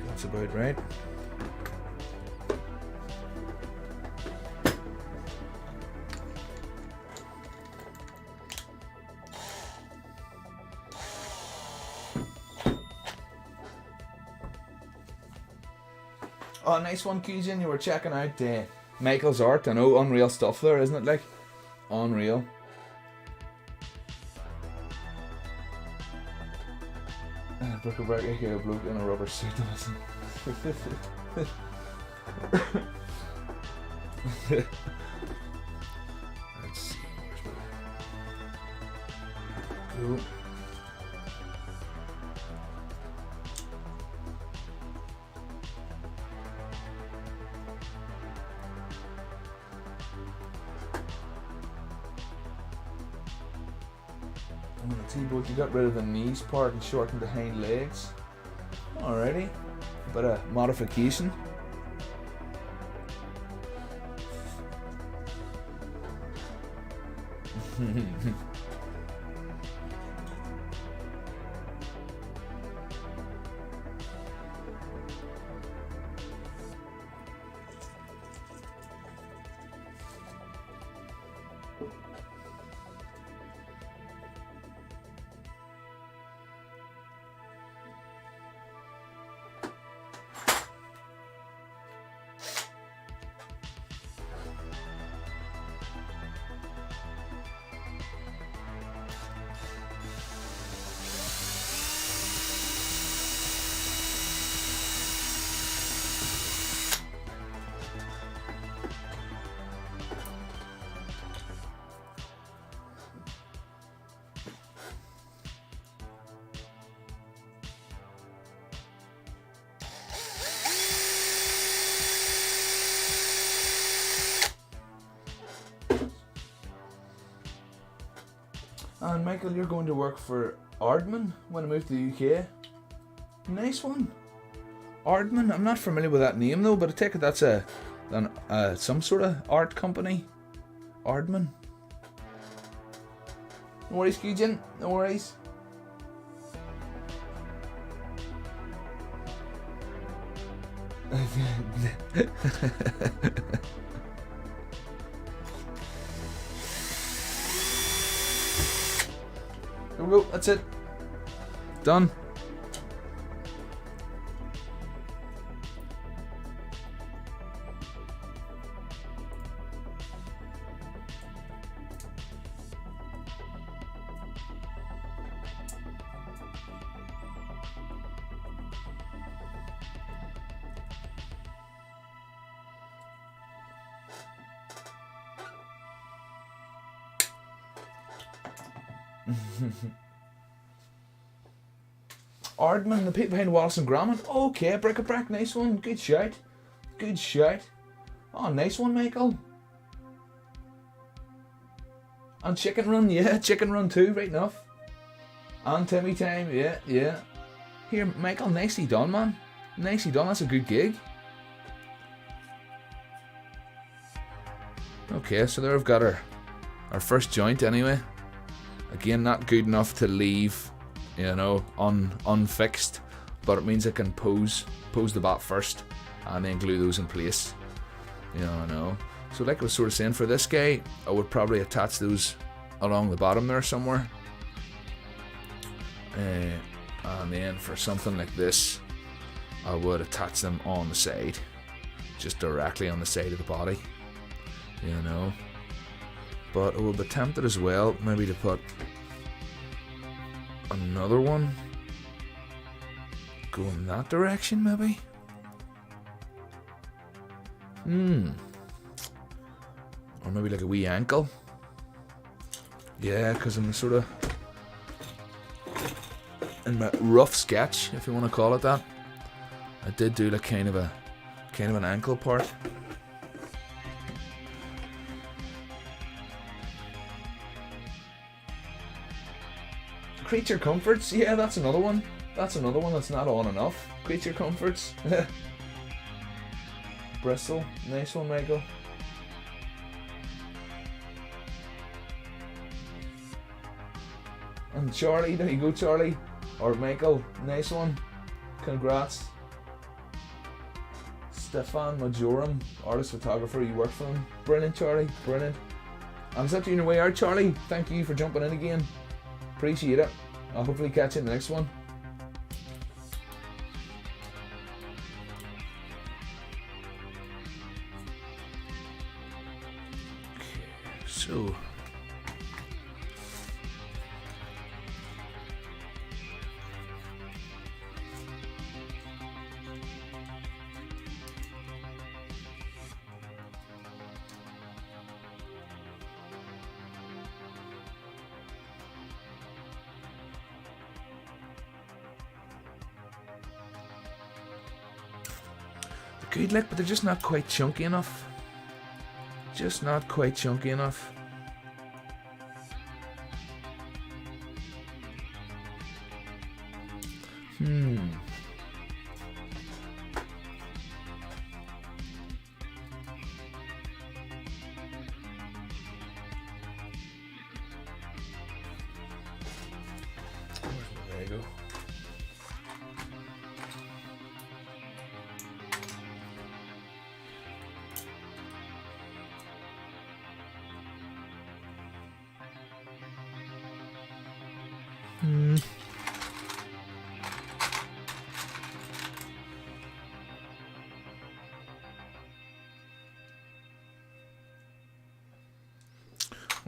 That's about right. Oh, nice one, Kijin. You were checking out Michael's art. I know, unreal stuff there, isn't it? Like, unreal. Bric-a-brac, aka a bloke in a rubber suit. Let's see. Cool. T-Bolt, you got rid of the knees part and shortened the hind legs. Alrighty, a bit of modification. And Michael, you're going to work for Aardman when I move to the UK. Nice one. Aardman, I'm not familiar with that name though, but I take it that's some sort of art company. Aardman. No worries, Kijin. No worries. There we go, that's it. Done. Ardman, the people behind Wallace and Gromit. Okay, bric-a-brac, nice one. Good shout. Good shout. Oh, nice one, Michael. And Chicken Run, yeah, Chicken Run too, right enough. And Timmy Time, yeah, yeah. Here, Michael, nicely done, man. Nicely done, that's a good gig. Okay, so there we've got our first joint anyway. Again, not good enough to leave, you know, unfixed, but it means I can pose the bat first and then glue those in place. You know. So like I was sort of saying, for this guy, I would probably attach those along the bottom there somewhere. And then for something like this, I would attach them on the side, just directly on the side of the body, you know. But I would be tempted as well, maybe to put another one go in that direction, maybe. Or maybe like a wee ankle. Yeah, because I'm sort of in my rough sketch, if you want to call it that. I did do like kind of an ankle part. Creature comforts, yeah, that's another one. That's another one that's not on enough. Creature comforts. Bristol, nice one, Michael. And Charlie, there you go, Charlie. Or Michael, nice one. Congrats. Stefan Majorum, artist photographer, you work for him. Brilliant, Charlie, brilliant. And is that you on your way out, Charlie? Thank you for jumping in again. Appreciate it. I'll hopefully catch you in the next one. Okay, so good, like, but they're just not quite chunky enough. Just not quite chunky enough. There you go.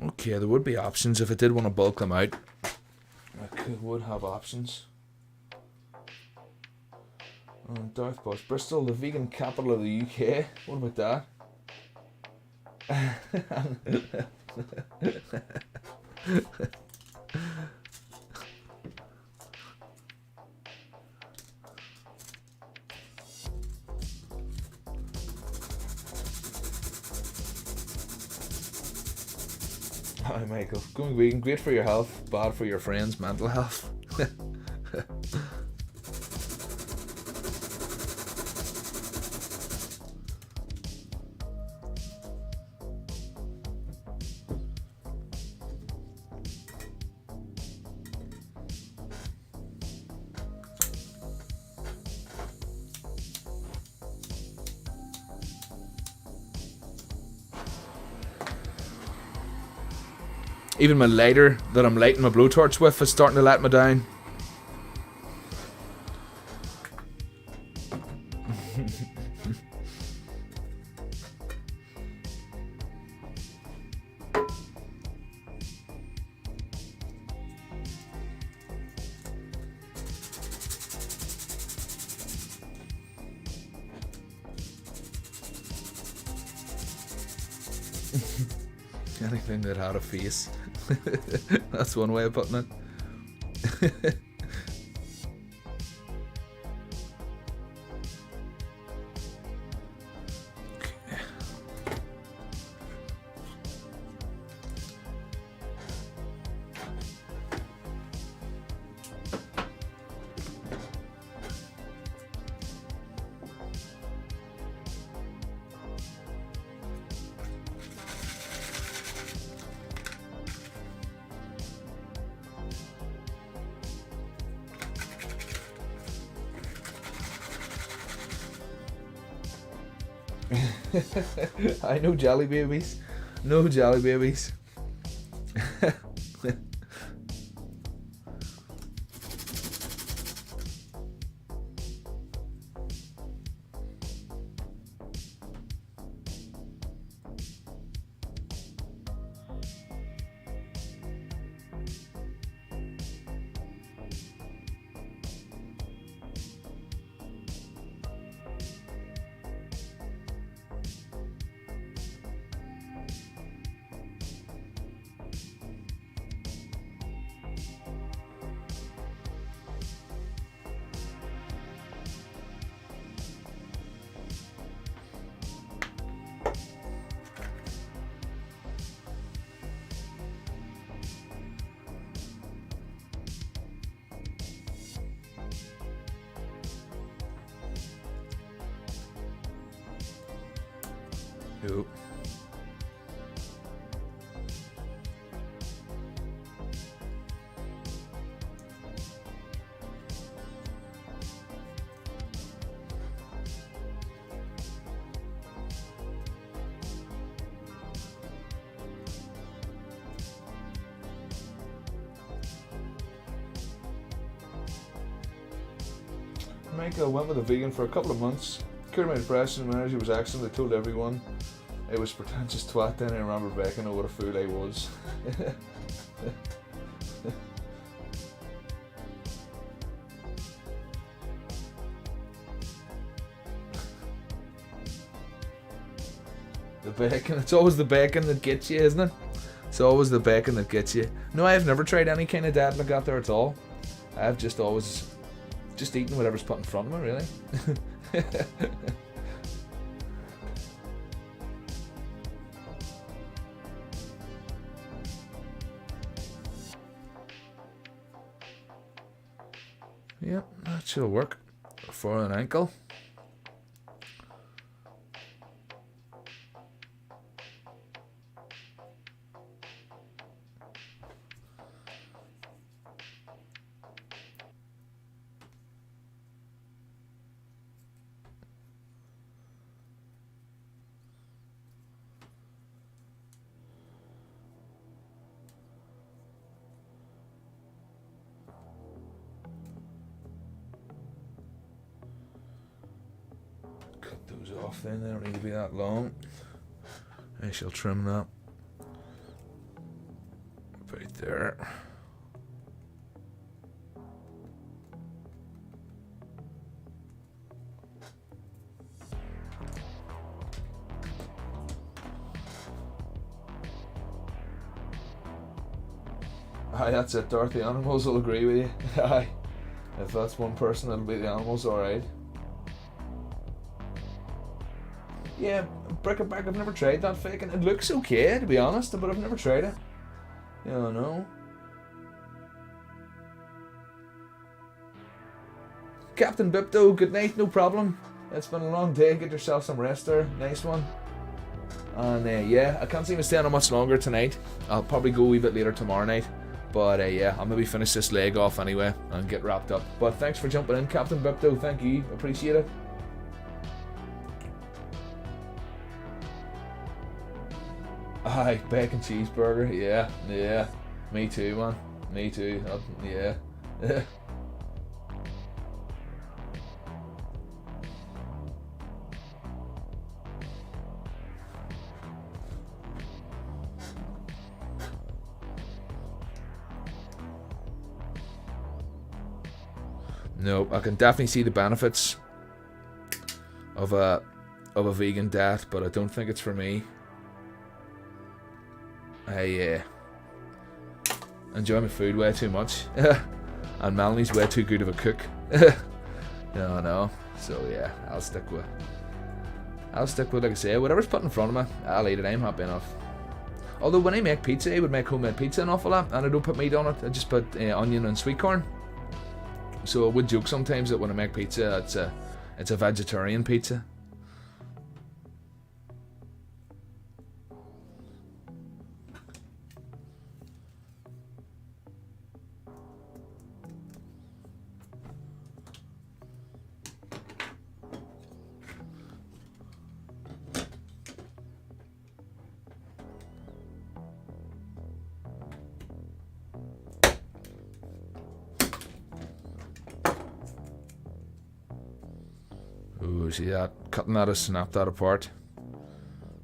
Okay, there would be options if I did want to bulk them out. I would have options. Darth Bus, Bristol, the vegan capital of the UK. What about that? Hi Michael, going vegan, great for your health, bad for your friends' mental health. Even my lighter that I'm lighting my blowtorch with is starting to let me down. Anything that had a face. That's one way of putting it. I know jelly babies. No jelly babies. Nope. Michael went with a vegan for a couple of months. Cured my depression, my energy was excellent. I told everyone. It was pretentious twat then. I remember back, I know what a fool I was. The bacon, it's always the bacon that gets you, isn't it? It's always the bacon that gets you. No, I've never tried any kind of diet like that there at all. I've just always just eaten whatever's put in front of me, really. Yep, that should work for an ankle. Those off then, they don't need to be that long. I shall trim that right there. Aye, that's it, Darth. The animals will agree with you. Aye, if that's one person, it'll be the animals, alright. Yeah, bric-a-brac, I've never tried that fake, and it looks okay, to be honest, but I've never tried it. Yeah, I know. Captain Bipto, good night, no problem. It's been a long day, get yourself some rest there, nice one. And yeah, I can't seem to stay on much longer tonight. I'll probably go a wee bit later tomorrow night. But yeah, I'll maybe finish this leg off anyway and get wrapped up. But thanks for jumping in, Captain Bipto, thank you, appreciate it. Aye, bacon cheeseburger, yeah. Me too, man. Me too, yeah. Nope, I can definitely see the benefits of a vegan diet, but I don't think it's for me. enjoy my food way too much. And Melanie's way too good of a cook. No, no. So yeah, I'll stick with, like I say, whatever's put in front of me, I'll eat it. I'm happy enough. Although when I make pizza, I would make homemade pizza an awful lot, and I don't put meat on it. I just put onion and sweet corn. So I would joke sometimes that when I make pizza, it's a vegetarian pizza. Ooh, see that? Cutting that, I snapped that apart.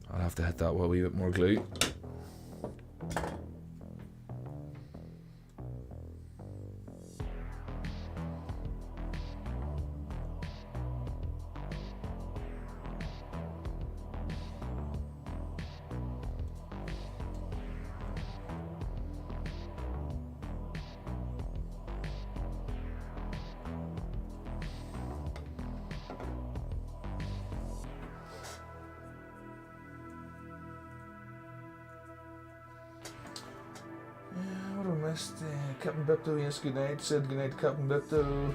I'll have to hit that with a wee bit more glue. Captain Bipto, yes, good night. Said good night to Captain Bipto.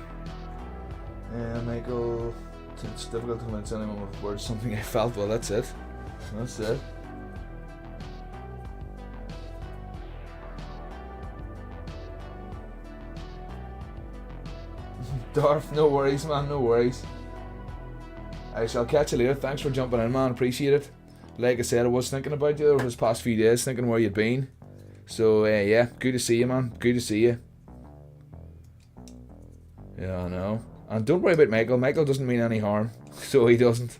Michael, it's difficult to convince anyone with words something I felt. Well, that's it. That's it. Darth, no worries, man, no worries. I shall catch you later. Thanks for jumping in, man. Appreciate it. Like I said, I was thinking about you over this past few days, thinking where you'd been. So, yeah, good to see you, man. Good to see you. Yeah, I know. And don't worry about Michael. Michael doesn't mean any harm. So he doesn't.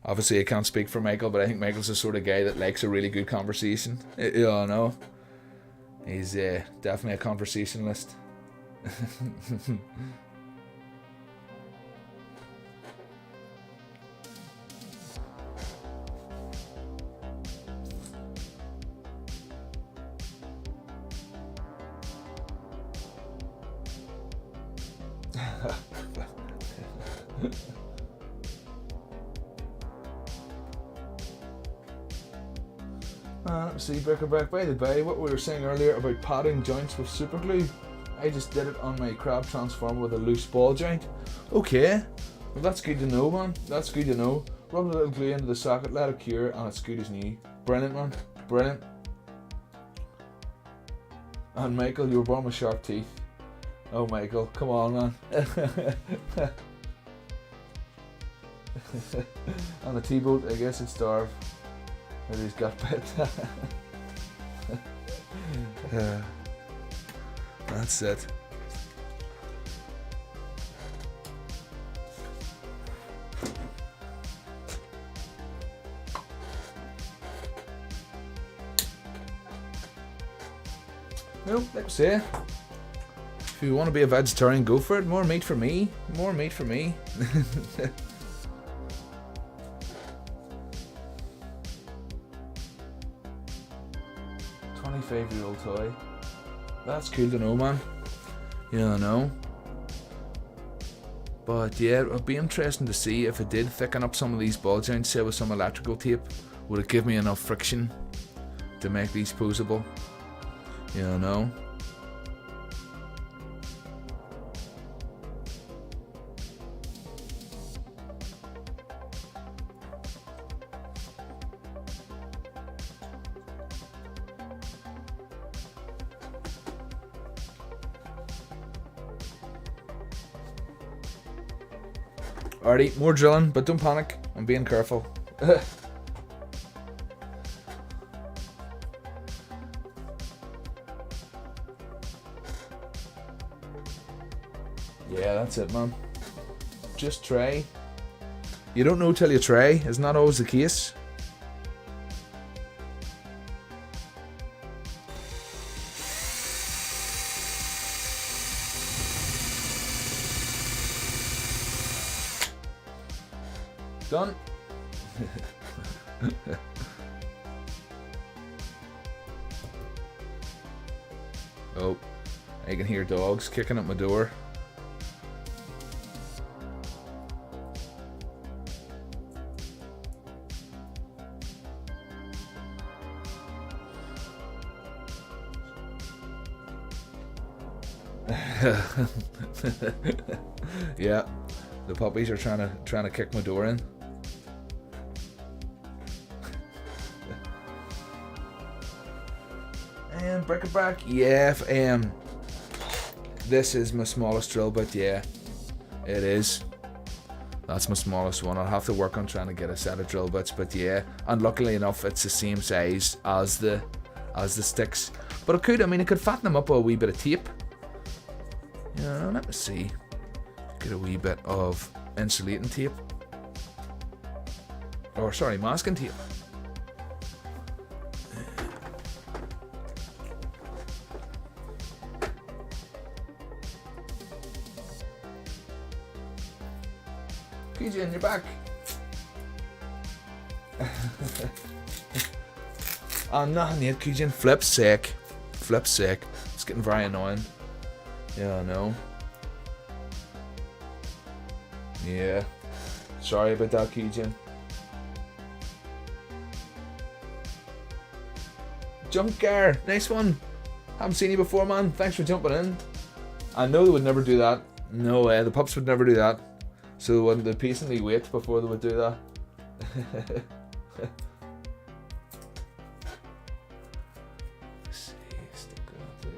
Obviously I can't speak for Michael, but I think Michael's the sort of guy that likes a really good conversation. Yeah, I know. He's definitely a conversationalist. Let me see, Brickerback. By the way, what we were saying earlier about padding joints with super glue, I just did it on my crab transformer with a loose ball joint. Okay, well that's good to know, man. That's good to know. Rub a little glue into the socket, let it cure, and it's good as new. Brilliant, man. Brilliant. And Michael, you were born with sharp teeth. Oh, Michael, come on, man. On the T-boat, I guess it's Darv. Maybe he's got bit. That's it. No, like I say, if you want to be a vegetarian, go for it. More meat for me. More meat for me. 25-year-old toy. That's cool to know, man. Yeah, I know. But yeah, it would be interesting to see if it did thicken up some of these ball joints, say with some electrical tape. Would it give me enough friction to make these posable? Yeah, I know. Alrighty, more drilling, but don't panic. I'm being careful. Yeah, that's it, man. Just try. You don't know till you try. Isn't that always the case? Done. Oh, I can hear dogs kicking at my door. Yeah, the puppies are trying to kick my door in. And bric-a-brac, yeah. This is my smallest drill bit, yeah, it is. That's my smallest one. I'll have to work on trying to get a set of drill bits, but yeah. And luckily enough, it's the same size as the sticks. But I could fatten them up with a wee bit of tape. Yeah, let me see. Get a wee bit of insulating tape. Or sorry, masking tape. PJ, you're back. Oh, nothing yet, Kijin. Flip's sake. It's getting very annoying. Yeah, I know. Yeah. Sorry about that, Kijin. Junker, nice one. Haven't seen you before, man. Thanks for jumping in. I know they would never do that. No way, the pups would never do that. So wouldn't they patiently wait before they would do that? Let's see, stick it up there.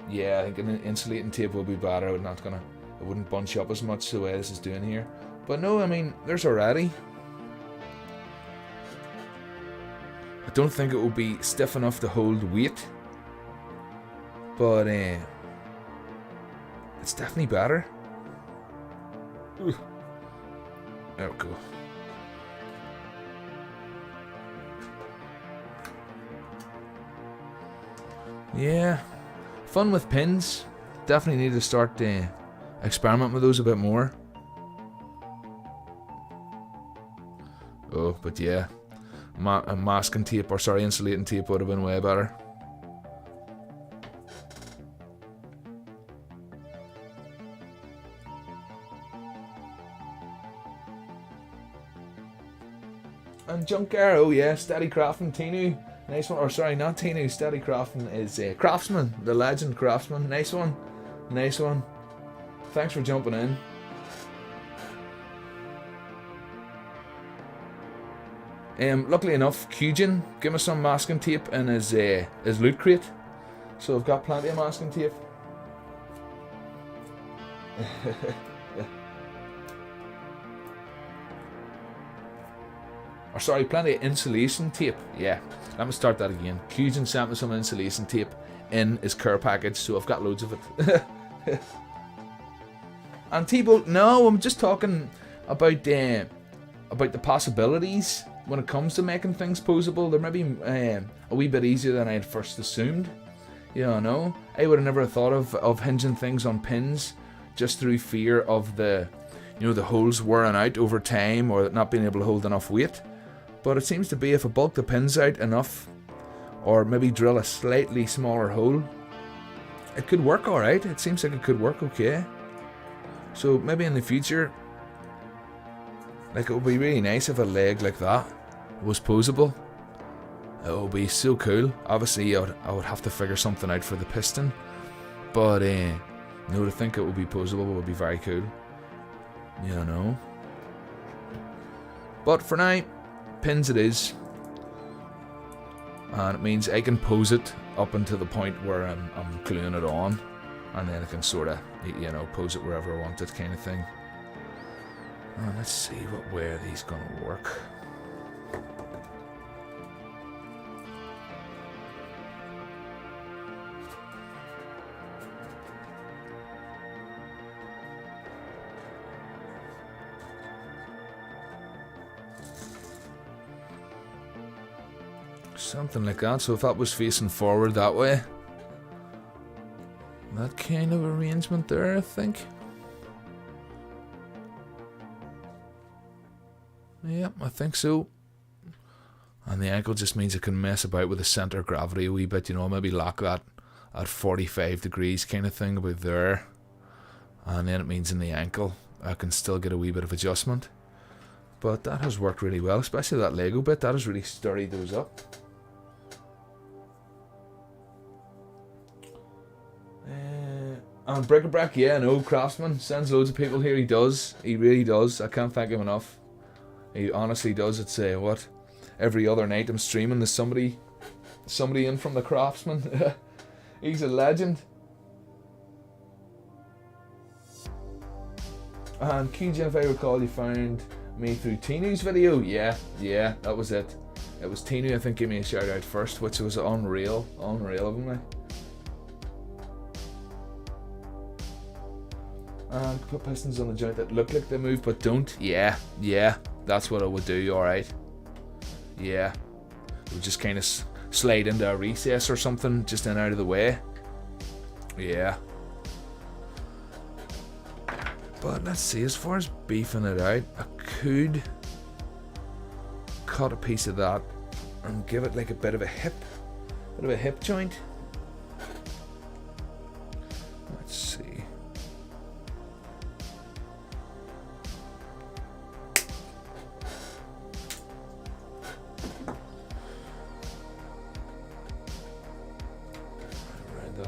Yeah, I think an insulating tape will be better. It wouldn't bunch up as much the way this is doing here. But no, I mean, there's already. I don't think it will be stiff enough to hold weight. But it's definitely better. Ooh. There we go. Yeah. Fun with pins. Definitely need to start experimenting with those a bit more. Oh, but yeah, masking tape, or sorry, insulating tape would have been way better. And Junker, oh yeah, Steady Crafting, Tinu. Nice one, or sorry, not Tinu, Steady Crafting is Craftsman, the legend Craftsman. Nice one. Thanks for jumping in. Luckily enough, Kujin gave me some masking tape in his loot crate, so I've got plenty of masking tape. Or sorry, plenty of insulation tape. Yeah, let me start that again. Kujin sent me some insulation tape in his care package, so I've got loads of it. And T-Bolt, no, I'm just talking about the possibilities when it comes to making things posable. They're maybe a wee bit easier than I had first assumed. Yeah, no, I would have never thought of hinging things on pins just through fear of the holes wearing out over time or not being able to hold enough weight. But it seems to be if I bulk the pins out enough, or maybe drill a slightly smaller hole, it could work alright. It seems like it could work okay. So maybe in the future, like, it would be really nice if a leg like that was posable. It would be so cool. Obviously, I would have to figure something out for the piston, but to think it would be posable would be very cool. You know. But for now, pins it is, and it means I can pose it up until the point where I'm gluing it on. and then I can sort of, you know, pose it wherever I want it, kind of thing. And let's see what way are these going to work. Something like that. So if that was facing forward that way, that kind of arrangement there, I think. Yep, I think so. And the ankle just means I can mess about with the centre of gravity a wee bit, you know, maybe lock that at 45 degrees kind of thing about there. And then it means in the ankle I can still get a wee bit of adjustment. But that has worked really well, especially that Lego bit. That has really sturdied those up. And bric-a-brac, yeah, no, Craftsman sends loads of people here. He does, he really does. I can't thank him enough. He honestly does. It's what, every other night I'm streaming, there's somebody in from the Craftsman. He's a legend. And Keegan, if I recall, you found me through Tinu's video. Yeah, that was it. It was Tinu, I think, gave me a shout out first, which was unreal of him, like. And put pistons on the joint that look like they move but don't. Yeah, that's what I would do, alright. Yeah. It would just kind of slide into a recess or something, just in out of the way. Yeah. But let's see, as far as beefing it out, I could cut a piece of that and give it like a bit of a hip joint. Let's see.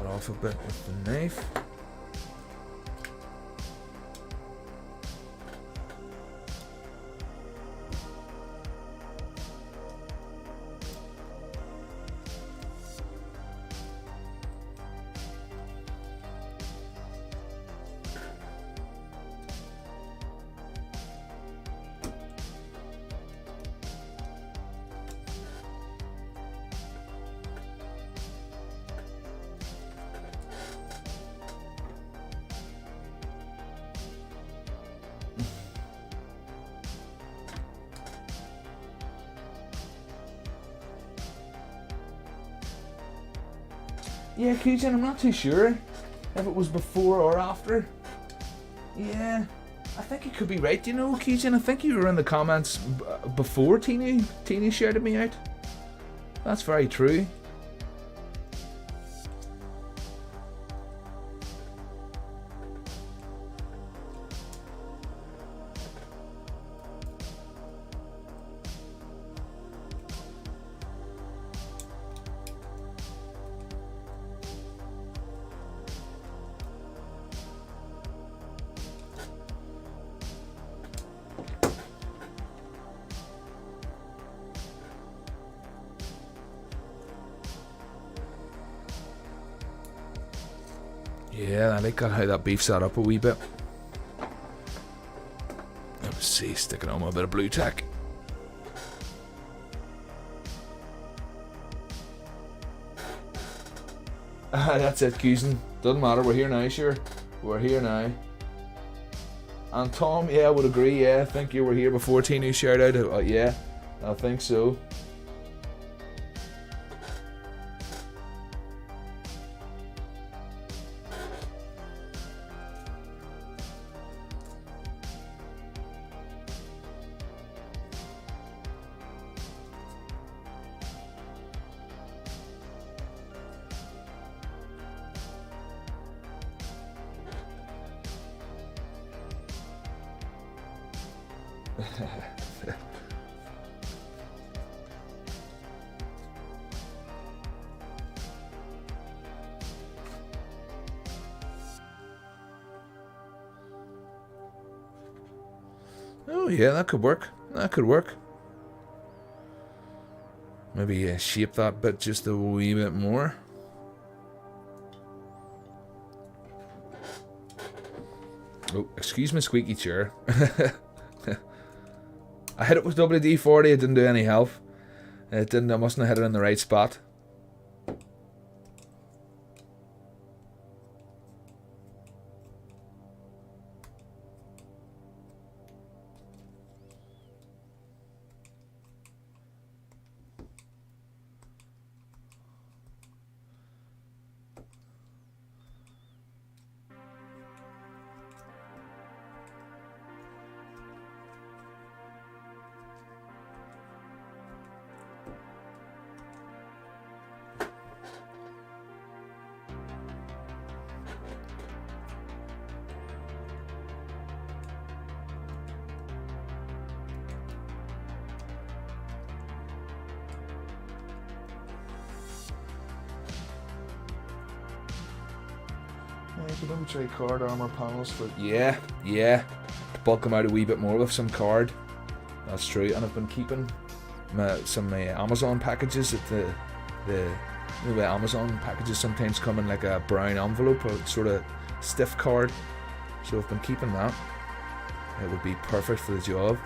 Off a bit with the knife. Yeah, Keegan, I'm not too sure if it was before or after. Yeah, I think you could be right, you know, Keegan. I think you were in the comments before Tinu shouted me out. That's very true. Yeah, I like how that beefs that up a wee bit. Let's see, sticking on a bit of blue tack. That's it, Cusin. Doesn't matter, we're here now, sure. We're here now. And Tom, yeah, I would agree, yeah. I think you were here before Tinu shared out. Yeah, I think so. Oh yeah, that could work. That could work. Maybe shape that bit just a wee bit more. Oh, excuse me, squeaky chair. I hit it with WD-40, it didn't do any help. It didn't, I mustn't have hit it in the right spot. Could maybe try card armor panels for yeah, to bulk them out a wee bit more with some card. That's true, and I've been keeping some Amazon packages at the way Amazon packages sometimes come in like a brown envelope, a sort of stiff card. So I've been keeping that. It would be perfect for the job.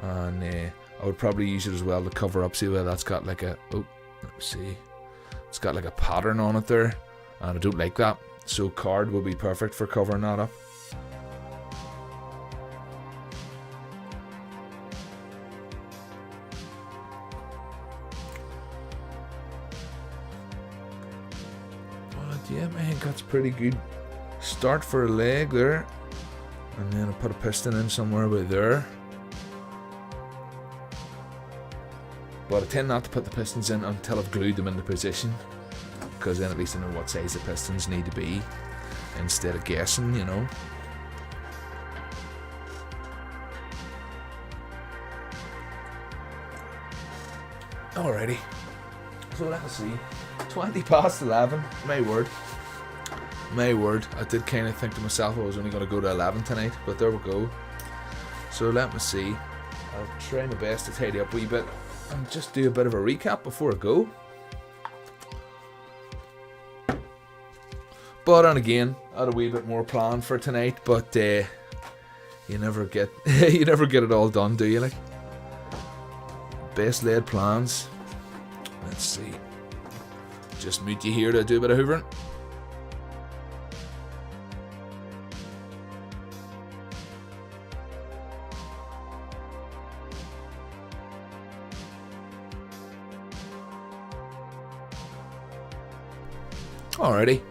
And I would probably use it as well to cover up. See where that's got like a let's see. It's got like a pattern on it there, and I don't like that. So card will be perfect for covering that up. But yeah, I think that's pretty good start for a leg there. And then I'll put a piston in somewhere about there. But I tend not to put the pistons in until I've glued them into position, because then at least I know what size the pistons need to be, instead of guessing, you know. Alrighty, so let's see, 20 past 11, my word, I did kind of think to myself I was only going to go to 11 tonight, but there we go. So let me see, I'll try my best to tidy up a wee bit and just do a bit of a recap before I go. But and again, I had a wee bit more planned for tonight, but you never get you never get it all done, do you? Like, best laid plans. Let's see. Just mute you here to do a bit of hoovering. Alrighty.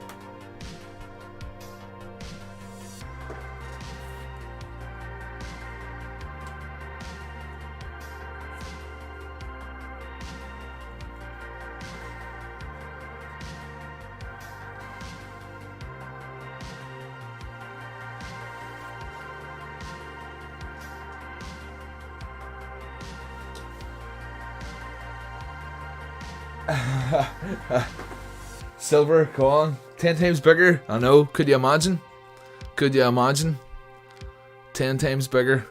Silver, go on. 10 times bigger. I know. Could you imagine? 10 times bigger.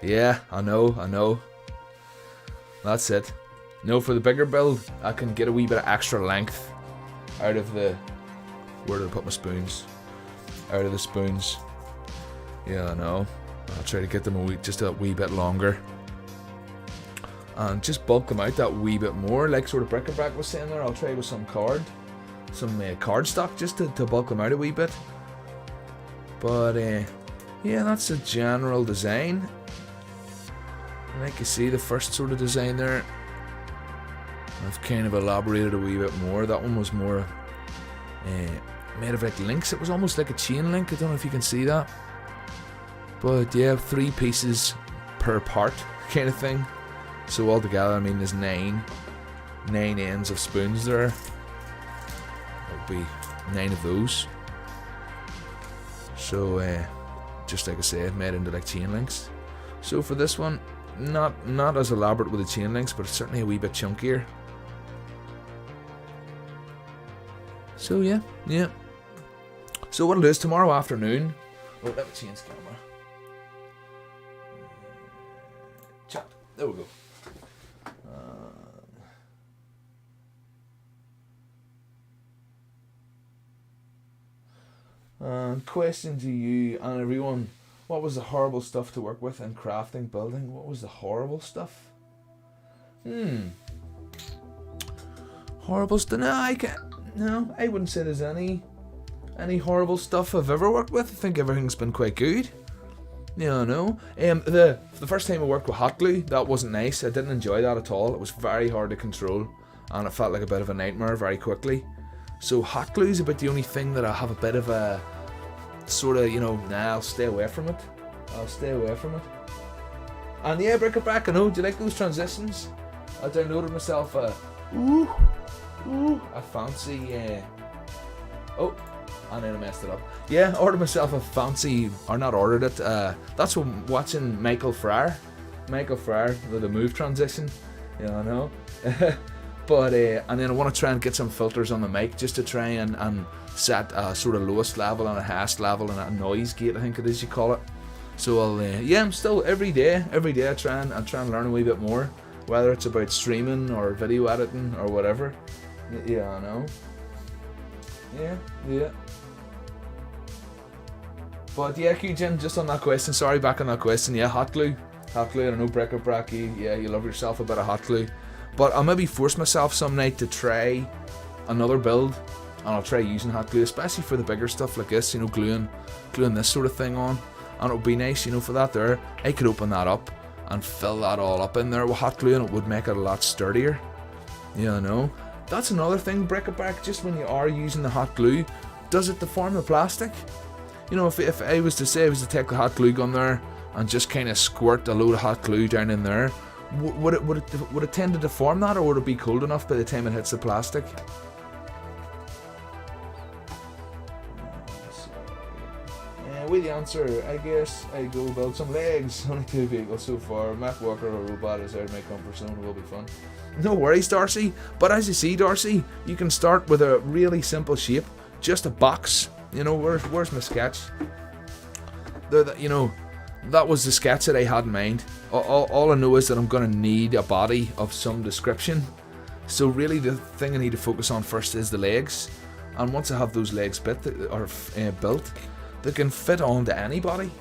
Yeah, I know. That's it. No, for the bigger build, I can get a wee bit of extra length out of the... Where did I put my spoons? Out of the spoons. Yeah, I know. I'll try to get them just a wee bit longer. And just bulk them out that wee bit more, like sort of bric-a-brac was saying there. I'll try with some card stock just to bulk them out a wee bit. But yeah, that's the general design. Like you see, the first sort of design there, I've kind of elaborated a wee bit more. That one was more made of like links. It was almost like a chain link. I don't know if you can see that, but yeah, 3 pieces per part kind of thing. So altogether, I mean, there's 9 ends of spoons there. That'll be 9 of those. So just like I said, made into like chain links. So for this one, not as elaborate with the chain links, but it's certainly a wee bit chunkier. So yeah. So what I'll do is tomorrow afternoon. Oh, let me change camera. Chat. There we go. And question to you and everyone: what was the horrible stuff to work with in crafting, building? What was the horrible stuff? Horrible stuff? No, I wouldn't say there's any horrible stuff I've ever worked with. I think everything's been quite good. Yeah, no. The first time I worked with hot glue, that wasn't nice. I didn't enjoy that at all. It was very hard to control, and it felt like a bit of a nightmare very quickly. So hot glue is about the only thing that I have a bit of a sort of, I'll stay away from it. And yeah, bric-a-brac, I know. Do you like those transitions? I downloaded myself a fancy. And then I messed it up. Yeah, ordered myself a fancy, or not ordered it. That's what I'm watching Michael Fryer, with the move transition. I know. But and then I want to try and get some filters on the mic just to try and set a sort of lowest level and a highest level and a noise gate, I think it is you call it. So I'm still every day I try and learn a wee bit more, whether it's about streaming or video editing or whatever. Yeah, I know. Yeah. But yeah, Q-Jin, just on that question, sorry, back on that question, yeah, hot glue, I know bric-a-brac, yeah, you love yourself a bit of hot glue, but I'll maybe force myself some night to try another build, and I'll try using hot glue, especially for the bigger stuff like this, gluing this sort of thing on, and it would be nice, for that there, I could open that up and fill that all up in there with hot glue, and it would make it a lot sturdier, I know. That's another thing, bric-a-brac, just when you are using the hot glue, does it deform the plastic? If I was to take the hot glue gun there and just kind of squirt a load of hot glue down in there, would it tend to deform that, or would it be cold enough by the time it hits the plastic? With the answer, I guess I go build some legs. Only 2 vehicles so far. Mech Walker or Robot is out of my comfort zone. It will be fun. No worries, Darcy. But as you see, Darcy, you can start with a really simple shape, just a box. Where's my sketch? That was the sketch that I had in mind. All I know is that I'm going to need a body of some description. So really the thing I need to focus on first is the legs. And once I have those legs built, they can fit onto anybody.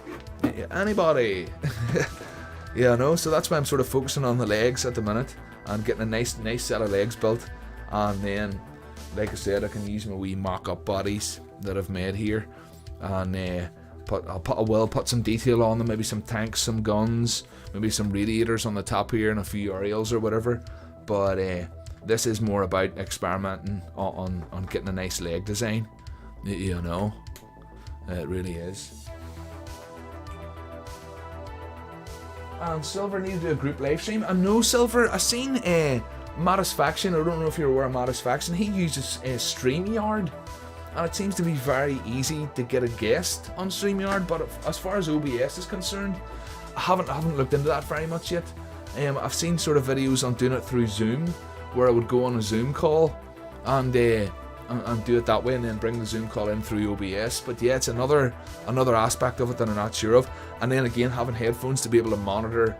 Anybody. Yeah, I know. So that's why I'm sort of focusing on the legs at the minute and getting a nice set of legs built. And then, like I said, I can use my wee mock-up bodies that I've made here, and I will put some detail on them, maybe some tanks, some guns, maybe some radiators on the top here and a few aerials or whatever, but this is more about experimenting on getting a nice leg design, it really is. And Silver needed to do a group live stream. I know, Silver, I seen Mattisfaction, I don't know if you're aware of Mattisfaction, he uses StreamYard. And it seems to be very easy to get a guest on StreamYard, but as far as OBS is concerned, I haven't looked into that very much yet. I've seen sort of videos on doing it through Zoom, where I would go on a Zoom call and do it that way, and then bring the Zoom call in through OBS. But yeah, it's another aspect of it that I'm not sure of. And then again, having headphones to be able to monitor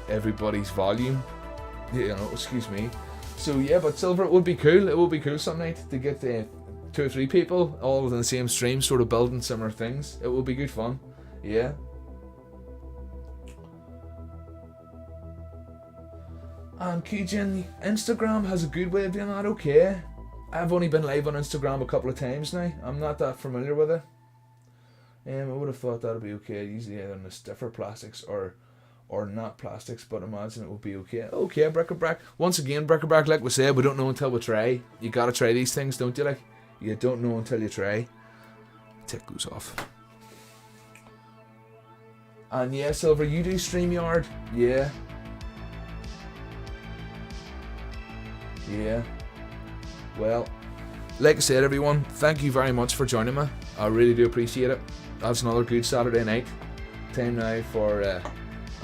everybody's volume. Excuse me. So yeah, but Silver, it would be cool. It would be cool some night to get 2 or 3 people all within the same stream, sort of building similar things. It will be good fun. Yeah. And Q-Jin, Instagram has a good way of doing that. Okay. I've only been live on Instagram a couple of times now. I'm not that familiar with it. I would have thought that would be okay. Usually either in the stiffer plastics or not plastics, but imagine it would be okay. Okay, bric-a-brac. Once again, bric-a-brac, like we said, we don't know until we try. You gotta try these things, don't you? Like, you don't know until you try. Take those off. And yeah, Silver, you do StreamYard? Yeah. Yeah. Well, like I said, everyone, thank you very much for joining me. I really do appreciate it. That's another good Saturday night. Time now for a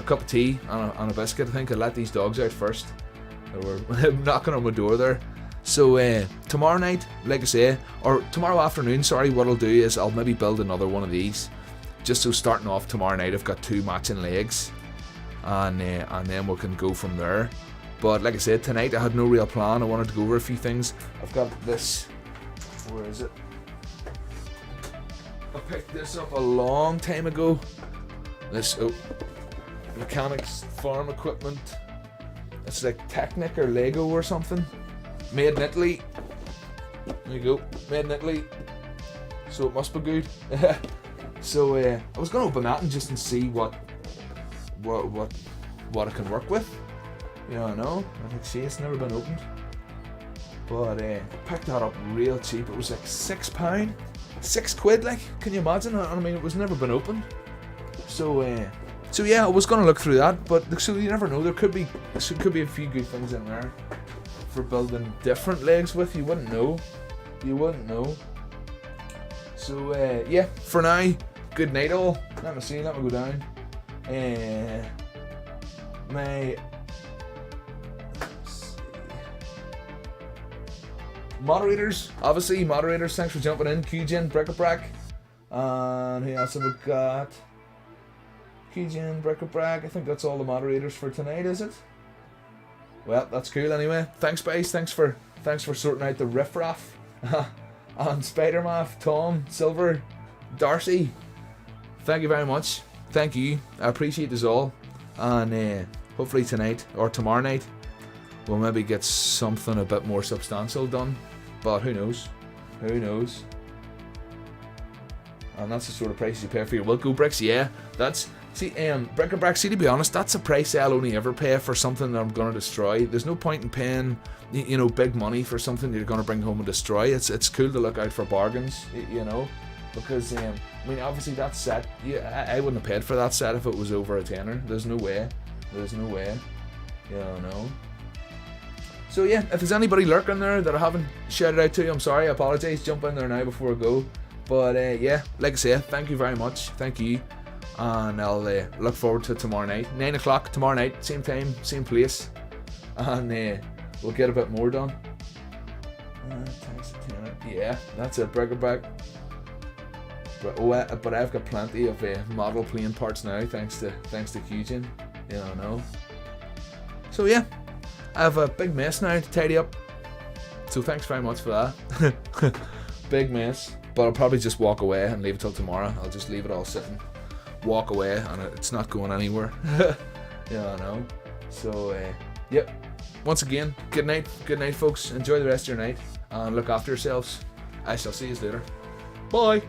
cup of tea and a biscuit. I think I let these dogs out first. They were knocking on my door there. So tomorrow night, like I say, or tomorrow afternoon, sorry, what I'll do is I'll maybe build another one of these. Just so starting off tomorrow night, I've got 2 matching legs, and then we can go from there. But like I said, tonight I had no real plan. I wanted to go over a few things. I've got this. Where is it? I picked this up a long time ago. This mechanics farm equipment. It's like Technic or Lego or something. Made in Italy. There you go. Made in Italy. So it must be good. So I was gonna open that and just see what I can work with. You know, I know. I think see it's never been opened. But I picked that up real cheap. It was like £6. £6, like, can you imagine? I mean, it was never been opened. So yeah, I was gonna look through that, but so you never know. There could be a few good things in there for building different legs with. You wouldn't know. You wouldn't know. So yeah, for now, good night all. Let me see. Let me go down. My moderators, obviously moderators. Thanks for jumping in. QGen, Brick-a-Brack, and who else have we got? QGen, Brick-a-Brack. I think that's all the moderators for tonight, is it? Well, that's cool anyway. Thanks, guys. Thanks for sorting out the riffraff. And Spider-Man, Tom, Silver, Darcy. Thank you very much. Thank you. I appreciate this all. And hopefully tonight or tomorrow night we'll maybe get something a bit more substantial done. But who knows? Who knows? And that's the sort of price you pay for your Wilco bricks. Yeah, that's... See, Brick-a-Brack, see, to be honest, that's a price I'll only ever pay for something that I'm going to destroy. There's no point in paying, you know, big money for something you're going to bring home and destroy. It's cool to look out for bargains, you know, because, I mean, obviously that set, I wouldn't have paid for that set if it was over a tenner. There's no way. There's no way. You know. So yeah, if there's anybody lurking there that I haven't shouted out to, I'm sorry, I apologise. Jump in there now before I go. But yeah, like I say, thank you very much. Thank you. And I'll look forward to tomorrow night. 9 o'clock tomorrow night, same time, same place. And we'll get a bit more done. Yeah, that's it, Brick-a-Brack. But I've got plenty of model plane parts now, thanks to QGen. You know. So yeah, I have a big mess now to tidy up. So thanks very much for that. Big mess. But I'll probably just walk away and leave it till tomorrow. I'll just leave it all sitting. Walk away and it's not going anywhere. You know. So yep. Once again, good night folks. Enjoy the rest of your night and look after yourselves. I shall see you later. Bye.